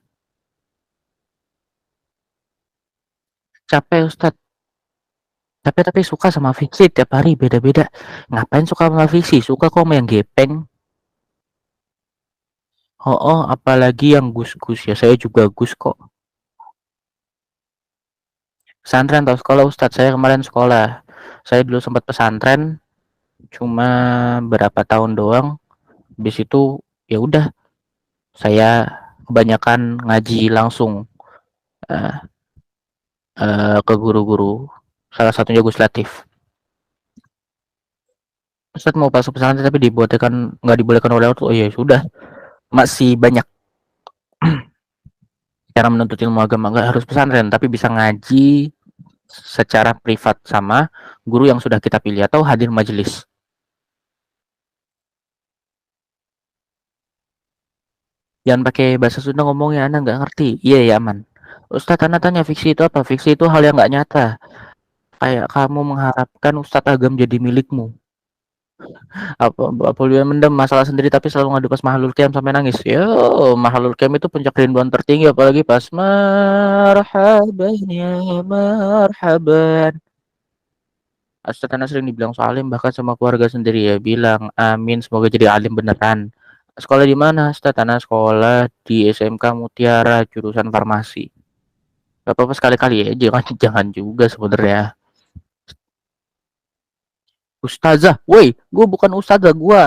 Capek Ustad. Tapi suka sama fiksi tiap hari beda-beda. Ngapain suka sama fiksi? Suka kok sama yang gepeng. Apalagi yang gus-gus ya. Saya juga gus kok. Pesantren atau sekolah Ustadz? Saya kemarin sekolah. Saya dulu sempat pesantren. Cuma berapa tahun doang. Habis itu ya udah. Saya kebanyakan ngaji langsung ke guru-guru. Salah satunya Gus Latif. Ustaz mau masuk pesantren tapi nggak dibolehkan oleh orang tua. Oh ya sudah, masih banyak cara menuntut ilmu agama, nggak harus pesantren tapi bisa ngaji secara privat sama guru yang sudah kita pilih atau hadir majelis. Jangan pakai bahasa Sunda ngomongnya, Anda nggak ngerti. Iya ya aman. Ustadz, Anda tanya fiksi itu apa? Fiksi itu hal yang nggak nyata. Kayak kamu mengharapkan Ustadz Agam jadi milikmu. Apa dia mendem masalah sendiri tapi selalu ngadu pas Mahalul Qiyam sampai nangis. Yo, Mahalul Qiyam itu puncak rinduan tertinggi, apalagi pas marhaban ya marhaban. Ustadz Anas sering dibilang soalim bahkan sama keluarga sendiri ya bilang amin semoga jadi alim beneran. Sekolah di mana Ustadz Anas? Sekolah di SMK Mutiara jurusan farmasi. Gak apa-apa sekali-kali ya, jangan jangan juga sebenarnya. Ustazah, woi, gue bukan ustazah, gue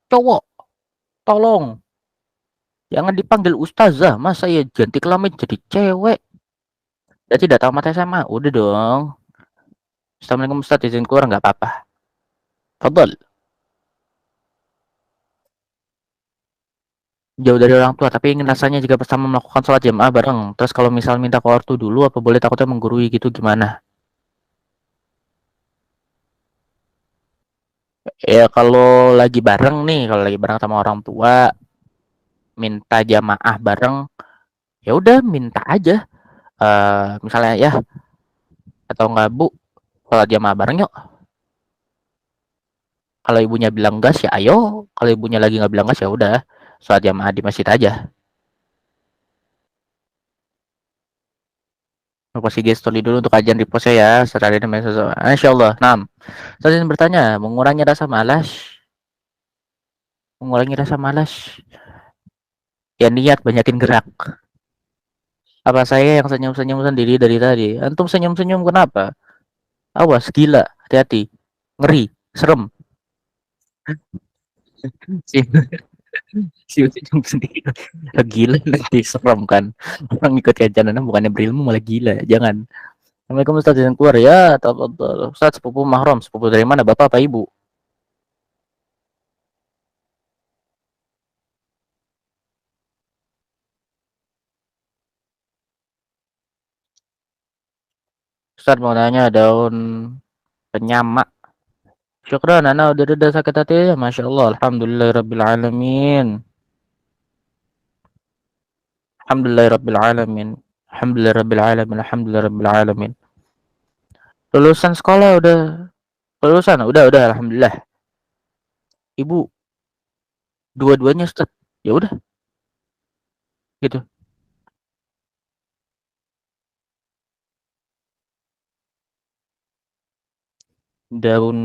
cowok. Tolong, jangan dipanggil ustazah. Masa ya ganti kelamin jadi cewek? Jadi tidak tamat SMA, udah dong. Assalamualaikum Ustaz, izin keluar nggak apa-apa. Fadol. Jauh dari orang tua, tapi ingin rasanya jika bersama melakukan sholat jamaah bareng. Terus kalau misal minta ke ortu dulu, apa boleh takutnya menggurui gitu gimana? Ya kalau lagi bareng nih, kalau lagi bareng sama orang tua, minta jamaah bareng, ya udah minta aja. Misalnya ya, atau enggak Bu, sholat jamaah bareng yuk. Kalau ibunya bilang gas ya ayo, kalau ibunya lagi nggak bilang gas ya udah, sholat jamaah di masjid aja. Kasih story dulu untuk kajian repost ya, setelah ini Insya Allah. 6. Saya ingin bertanya, mengurangi rasa malas, ya niat banyakin gerak. Apa saya yang senyum-senyum sendiri dari tadi? Antum senyum-senyum kenapa? Awas, gila, hati-hati, ngeri, serem. Senyum sendiri, gila nanti serem kan. Orang ikut kajian bukannya berilmu malah gila, jangan. Assalamualaikum Ustaz, yang keluar ya, tafadhol. Ustaz, sepupu mahram, sepupu dari mana, bapak apa ibu? Ustaz mau nanya daun penyamak. Syukran, Ana udah reda sakit hati ya, Masya Allah, Alhamdulillahirrabbilalamin. Alhamdulillahirrabbilalamin. Alhamdulillahirrabbilalamin. Alhamdulillahirrabbilalamin. Lulusan sekolah udah, udah, Alhamdulillah. Ibu, dua-duanya Ustaz. Ya udah, gitu. Daun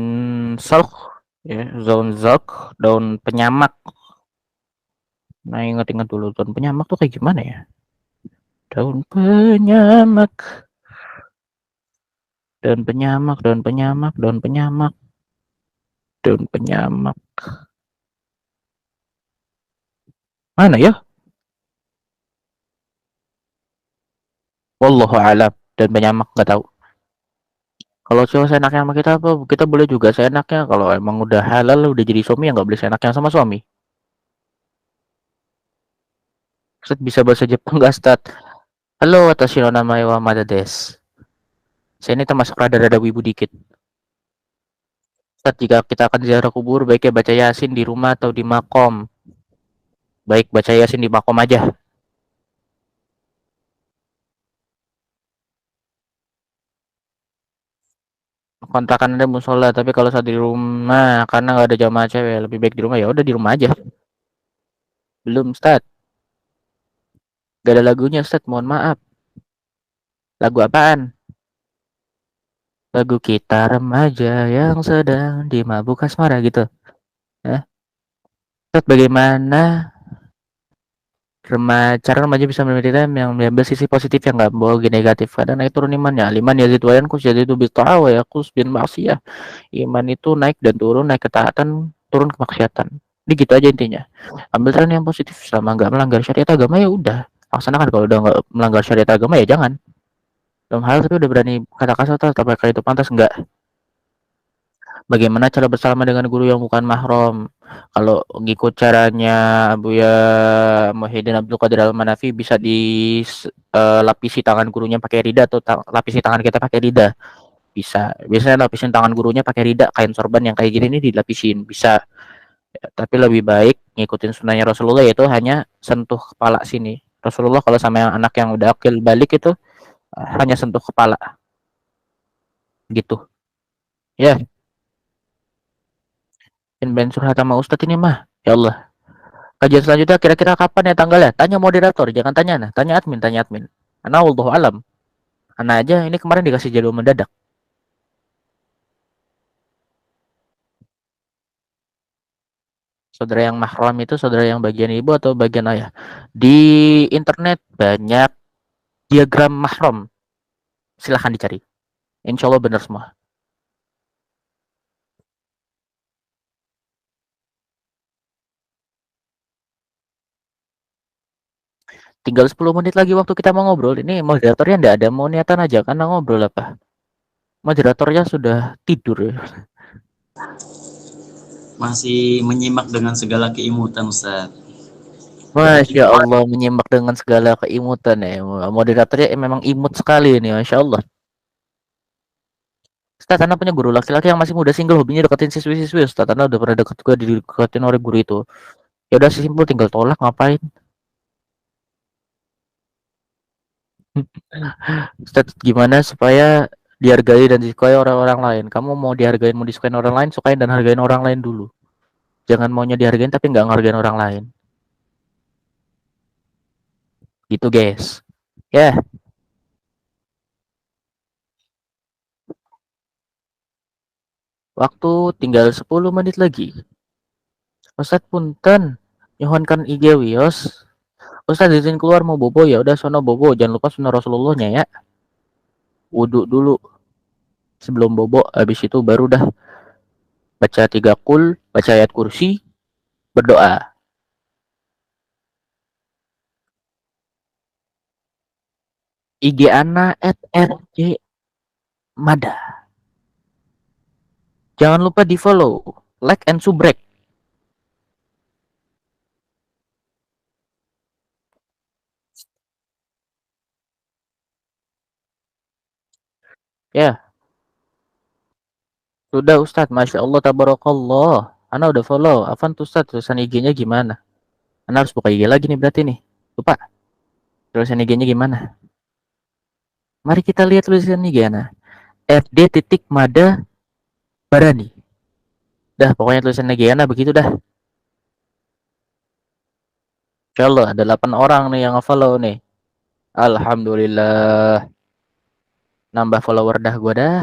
salk, ya, daun penyamak. Nah, ingat-ingat dulu daun penyamak tuh kayak gimana ya? Daun penyamak, daun penyamak, daun penyamak, daun penyamak, daun penyamak. Mana ya? Wallahu a'lam. Dan penyamak nggak tahu. Kalau cewek seenaknya sama kita apa? Kita boleh juga seenaknya. Kalau emang udah halal, udah jadi suami ya nggak boleh seenaknya sama suami. Ustaz bisa bahasa Jepang nggak, Ustaz? Halo, watashi no namae wa Mada desu. Saya ini termasuk rada-rada wibu dikit. Ustaz, jika kita akan ziarah kubur, baiknya baca Yasin di rumah atau di makom? Baik, baca Yasin di makom aja. Kontrakan ada musola, tapi kalau saat di rumah karena nggak ada jamaah cewek, lebih baik di rumah. Ya udah di rumah aja. Belum, Ustaz. Gak ada lagunya, Ustaz. Mohon maaf. Lagu apaan? Lagu kita remaja yang sedang dimabuk asmara gitu. Ya. Ustaz, bagaimana cara remaja bisa memilih yang mengambil sisi positif yang nggak membawa negatif? Kadang naik turun imannya. Liman yazid wa yanqus yazidu bitta'ah wa yaqus bin ma'siyah. Iman itu naik dan turun, naik ketaatan, turun kemaksiatan. Ini gitu aja intinya. Ambil tren yang positif selama nggak melanggar syariat agama ya udah. Laksanakan. Kalau udah nggak melanggar syariat agama ya jangan. Dalam hal tapi udah berani kata kasar atau pakai itu pantas enggak? Bagaimana cara bersama dengan guru yang bukan mahram? Kalau ngikut caranya Buya Muhyiddin Abdul Qadir Al-Manafi bisa dilapisi tangan gurunya pakai rida atau lapisi tangan kita pakai rida. Bisa. Biasanya lapisin tangan gurunya pakai rida, kain sorban yang kayak gini nih dilapisin, bisa. Ya, tapi lebih baik ngikutin sunnahnya Rasulullah, yaitu hanya sentuh kepala sini. Rasulullah kalau sama yang anak yang udah akil balik itu hanya sentuh kepala gitu. Ya, ben curhat sama Ustadz ini mah. Ya Allah. Kajian selanjutnya kira-kira kapan ya tanggalnya? Tanya moderator, jangan tanya nah. Tanya admin, tanya admin. Ana wallahu alam. Ana aja ini kemarin dikasih jadwal mendadak. Saudara yang mahram itu saudara yang bagian ibu atau bagian ayah? Di internet banyak diagram mahram. Silahkan dicari. Insya Allah benar semua. Tinggal 10 menit lagi waktu kita mau ngobrol. Ini moderatornya enggak ada, mau niatan aja karena ngobrol apa. Moderatornya sudah tidur ya. Masih menyimak dengan segala keimutan, Ustaz. Masya Allah, menyimak dengan segala keimutan ya. Moderatornya memang imut sekali ini, Masya Allah. Ustaz, Anda punya guru laki-laki yang masih muda single, hobinya deketin siswi-siswi. Ustaz, Anda udah pernah deket juga dideketin oleh guru itu. Ya udah simpel, tinggal tolak, ngapain? Ustaz, gimana supaya dihargai dan disukai orang-orang lain? Kamu mau dihargai, mau disukai orang lain, sukain dan hargain orang lain dulu. Jangan maunya dihargain tapi nggak ngehargain orang lain. Gitu guys. Ya. Waktu tinggal 10 menit lagi. Ustaz punten, nyohonkan IG wios. Ustaz izin keluar mau bobo, ya udah sono bobo, jangan lupa sunnah Rasulullahnya ya. Wudhu dulu sebelum bobo, habis itu baru dah baca 3 qul, baca ayat kursi, berdoa. IG Ana @rj Mada. Jangan lupa di follow, like and subrek. Ya. Sudah Ustadz, Masya Allah, tabarakallah. Ana udah follow. Afan tuh Ustadz, tulisan IG-nya gimana? Ana harus buka IG lagi nih berarti nih. Lupa. Tulisan IG-nya gimana? Mari kita lihat tulisan IG Ana. FD titik Mada Barani. Dah, pokoknya tulisan IG Ana begitu dah. Insya Allah ada 8 orang nih yang follow nih. Alhamdulillah. Nambah follower dah gua dah.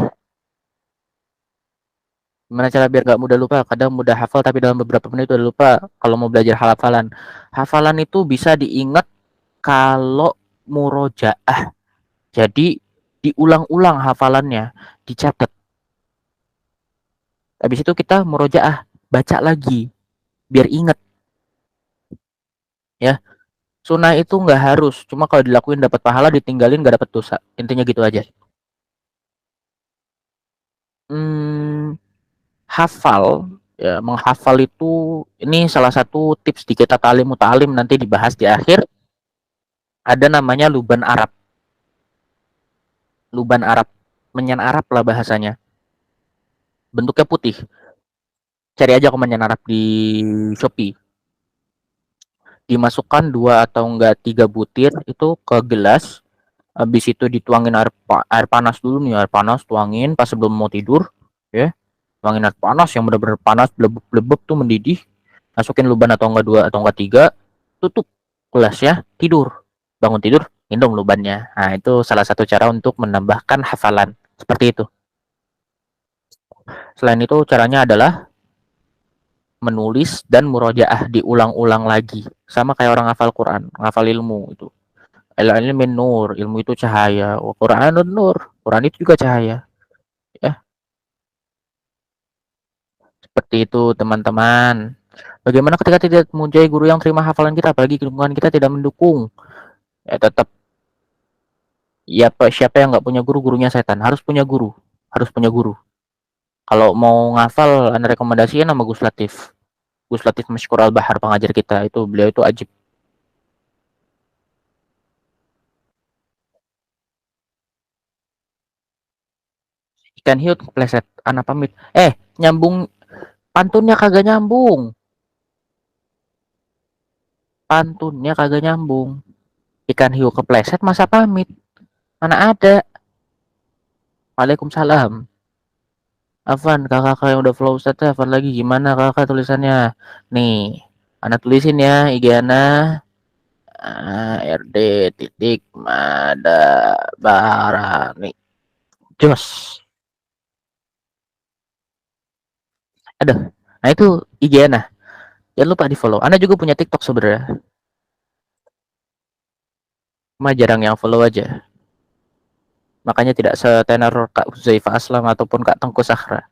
Gimana cara biar gak mudah lupa? Kadang mudah hafal tapi dalam beberapa menit udah lupa. Kalau mau belajar hafalan. Hafalan itu bisa diingat kalau murojaah. Jadi diulang-ulang hafalannya, dicatat. Habis itu kita murojaah, baca lagi biar ingat. Ya. Sunnah itu nggak harus, cuma kalau dilakuin dapat pahala, ditinggalin nggak dapat dosa. Intinya gitu aja. Hafal, ya menghafal itu ini salah satu tips di kita talim mutalim, nanti dibahas di akhir. Ada namanya luban Arab. Luban Arab, menyan Arab lah bahasanya. Bentuknya putih. Cari aja kemenyan Arab di Shopee. Dimasukkan 2 atau enggak 3 butir itu ke gelas. Habis itu dituangin air panas dulu nih, air panas tuangin pas sebelum mau tidur, ya. Tuangin air panas yang benar-benar panas, blebeb tuh mendidih. Masukin luban atau enggak 2 atau enggak 3, tutup gelasnya, tidur. Bangun tidur, minum lubannya. Nah, itu salah satu cara untuk menambahkan hafalan. Seperti itu. Selain itu caranya adalah menulis dan murojaah, diulang-ulang lagi. Sama kayak orang hafal Quran, hafal ilmu itu. Al-ilmu nur, ilmu itu cahaya. Wa Qur'anun nur, Quran itu juga cahaya. Ya, seperti itu teman-teman. Bagaimana ketika tidak mempunyai guru yang terima hafalan kita, apalagi lingkungan kita tidak mendukung? Ya tetap, ya siapa yang nggak punya guru, gurunya setan. Harus punya guru, harus punya guru. Kalau mau ngafal, Anda rekomendasiin nama Gus Latif. Gus Latif Mashkur Al-Bahar, pengajar kita. Itu beliau itu ajib. Ikan hiu kepleset, anak pamit. Nyambung pantunnya kagak nyambung. Pantunnya kagak nyambung. Ikan hiu kepleset masa pamit? Mana ada. Waalaikumsalam. Afan, kakak yang udah follow Ustaz, Afan lagi gimana kakak tulisannya? Nih, anak tulisin ya IG Ana. RD titik Mada Barani. Jos. Aduh. Nah itu IG Ana. Jangan lupa di follow. Ana juga punya TikTok sebenarnya. Cuma jarang yang follow aja. Makanya tidak setenar Kak Huzaifah Aslam ataupun Kak Tengku Sahra.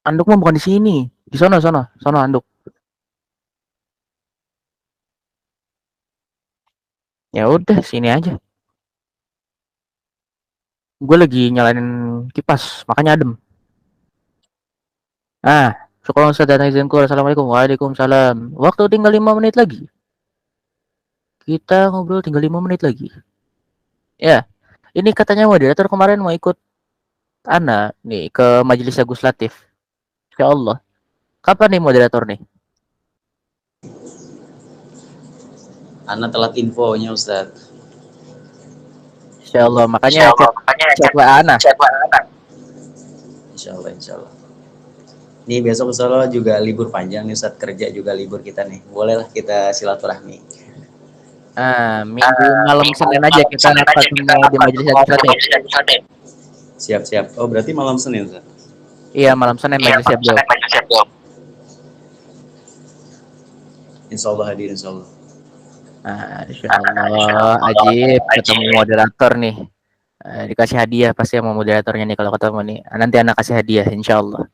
Anduk mah bukan di sini. Di sono Anduk. Ya udah sini aja. Gue lagi nyalain kipas, makanya adem. Syukur Ustaz dan izinku. Assalamualaikum. Waalaikumsalam. Waktu tinggal 5 menit lagi. Kita ngobrol tinggal 5 menit lagi. Ya, ini katanya moderator kemarin mau ikut Ana nih ke majelis Agus Latif. Insya Allah. Kapan nih moderator nih? Ana telat infonya Ustaz. Insya Allah, makanya chat WA Ana. Insya Allah. Nih besok Ustaz juga libur panjang nih Ustaz, kerja juga libur kita nih. Bolehlah kita silaturahmi. Minggu malam Senin aja kita ketemu di majelis Agus Latif. Siap. Oh berarti malam Senin Ustaz? Iya malam Senin majelis beliau. Insya Allah hadir insya Allah. Insya Allah ajib ketemu moderator nih. Dikasih hadiah pasti sama moderatornya nih kalau ketemu nih. Nanti anak kasih hadiah insya Allah.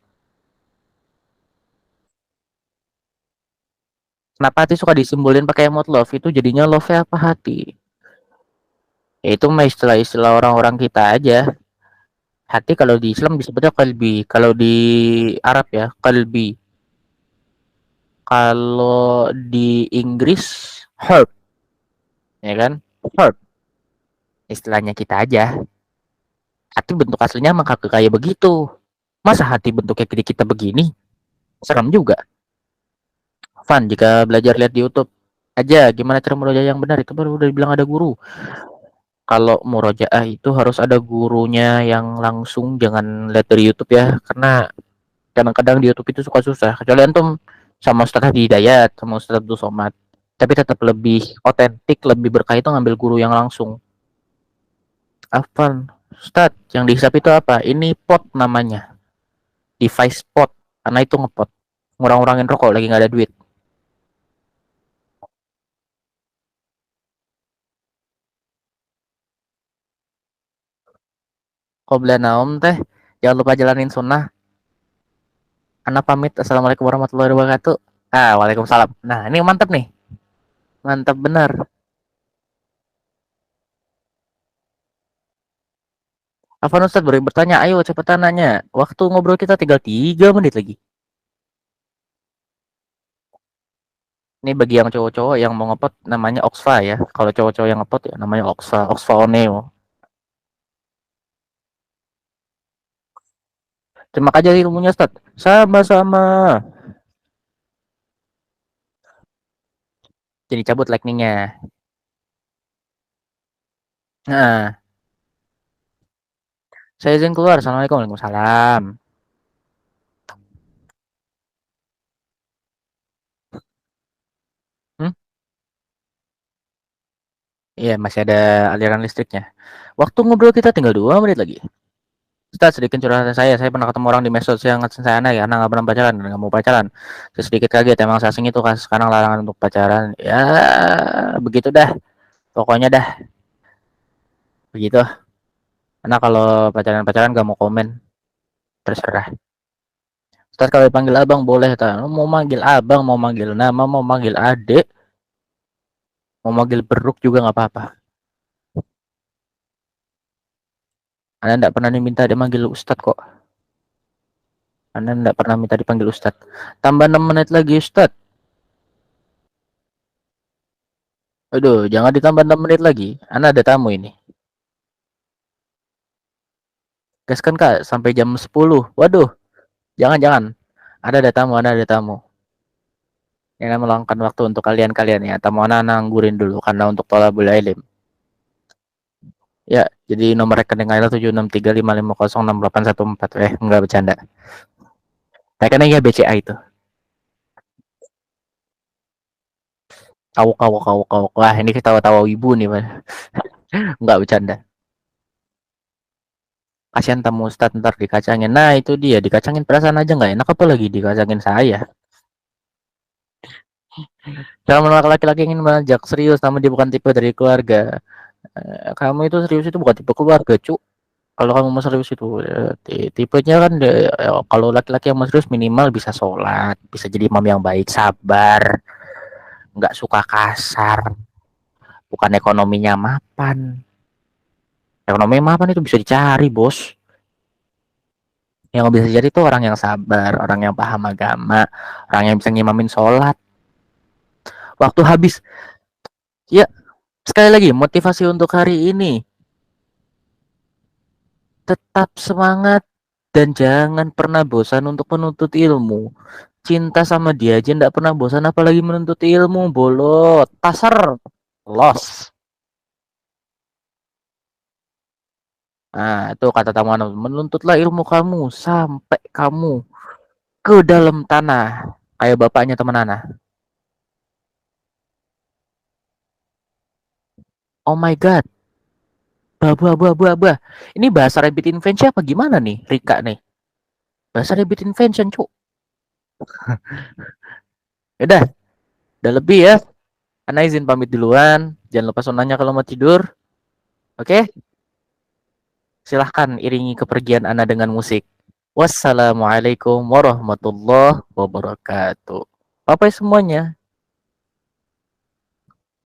Kenapa hati suka disimbolin pakai emot love? Itu jadinya love-nya apa hati? Ya, itu mah istilah-istilah orang-orang kita aja. Hati kalau di Islam disebutnya qalbi, kalau di Arab ya qalbi. Kalau di Inggris heart. Ya kan? Heart. Istilahnya kita aja. Hati bentuk aslinya emang kagak kayak begitu. Masa hati bentuknya kayak kita begini? Serem juga. Fun, jika belajar lihat di YouTube aja gimana cara murojaah yang benar, itu baru udah dibilang ada guru. Kalau murojaah itu harus ada gurunya yang langsung, jangan lihat dari YouTube ya, karena kadang-kadang di YouTube itu suka susah. Kecuali antum sama Ustaz Hidayat, sama Ustaz Abdul Somad, tapi tetap lebih otentik, lebih berkah itu ngambil guru yang langsung. Afan, Ustaz, yang dihisap itu apa? Ini pot namanya, device pot, karena itu ngepot, ngurang-ngurangin rokok lagi nggak ada duit. Qobla naum teh, jangan lupa jalanin sunnah. Anak pamit. Assalamualaikum warahmatullahi wabarakatuh. Waalaikumsalam. Nah, ini mantap nih. Mantap benar. Afan Ustadz baru bertanya, ayo cepetan nanya. Waktu ngobrol kita tinggal 3 menit lagi. Ini bagi yang cowok-cowok yang mau ngepot namanya Oxfa ya. Kalau cowok-cowok yang ngepot ya namanya Oxfa, Oxfa Oneo. Terima kasih ilmunya Ustadz. Sama-sama. Jadi cabut lightning-nya. Nah. Saya izin keluar. Assalamualaikum. Waalaikumsalam. Iya, masih ada aliran listriknya. Waktu ngobrol kita tinggal 2 menit lagi. Ustaz, sedikit curhatan saya pernah ketemu orang di medsos yang saya aneh karena nggak pernah pacaran dan nggak mau pacaran. Saya sedikit kaget, emang sasing itu kan sekarang larangan untuk pacaran. Ya, begitu dah. Pokoknya dah, begitu. Karena kalau pacaran-pacaran nggak mau komen, terserah. Ustaz kalau dipanggil abang boleh tak? Mau manggil abang, mau manggil nama, mau manggil adik, mau manggil beruk juga nggak apa-apa. Anda tidak pernah diminta dipanggil Ustaz kok. Anda tidak pernah minta dipanggil Ustaz. Tambah 6 menit lagi Ustaz. Aduh, jangan ditambah 6 menit lagi. Anda ada tamu ini. Gaskan Kak, sampai jam 10. Waduh, jangan. Ada tamu, ada tamu. Yang meluangkan waktu untuk kalian ya. Tamu anak nganggurin dulu karena untuk tolabul ilm. Ya, jadi nomor rekening Ayla 7635506814. Enggak bercanda. Rekeningnya BCA itu. Kau. Wah, ini ketawa-tawa ibu nih, Mas. Enggak bercanda. Kasihan tamu Ustadz ntar dikacangin. Nah, itu dia, dikacangin perasaan aja nggak enak, apa lagi dikacangin saya. Kalau laki-laki ingin mengajak serius namun dia bukan tipe dari keluarga. Kamu itu serius itu bukan tipe keluarga, Cuk. Kalau kamu mau serius itu tipenya kan kalau laki-laki yang mau serius minimal bisa sholat, bisa jadi imam yang baik, sabar, nggak suka kasar, bukan ekonominya mapan. Ekonomi mapan itu bisa dicari, bos. Yang bisa jadi itu orang yang sabar, orang yang paham agama, orang yang bisa ngimamin sholat. Waktu habis. Ya, sekali lagi motivasi untuk hari ini. Tetap semangat dan jangan pernah bosan untuk menuntut ilmu. Cinta sama dia aja nggak pernah bosan, apalagi menuntut ilmu. Bolot, pasar, los. Nah, itu kata tamu menuntutlah ilmu kamu sampai kamu ke dalam tanah. Kayak bapaknya teman Ana. Oh my god. Bah. Ini bahasa rabbit invention apa gimana nih, Rika nih? Bahasa rabbit invention, cuk. Udah lebih ya. Ana izin pamit duluan. Jangan lupa sonanya kalau mau tidur. Oke? Silahkan iringi kepergian Ana dengan musik. Wassalamualaikum warahmatullahi wabarakatuh. Bye semuanya.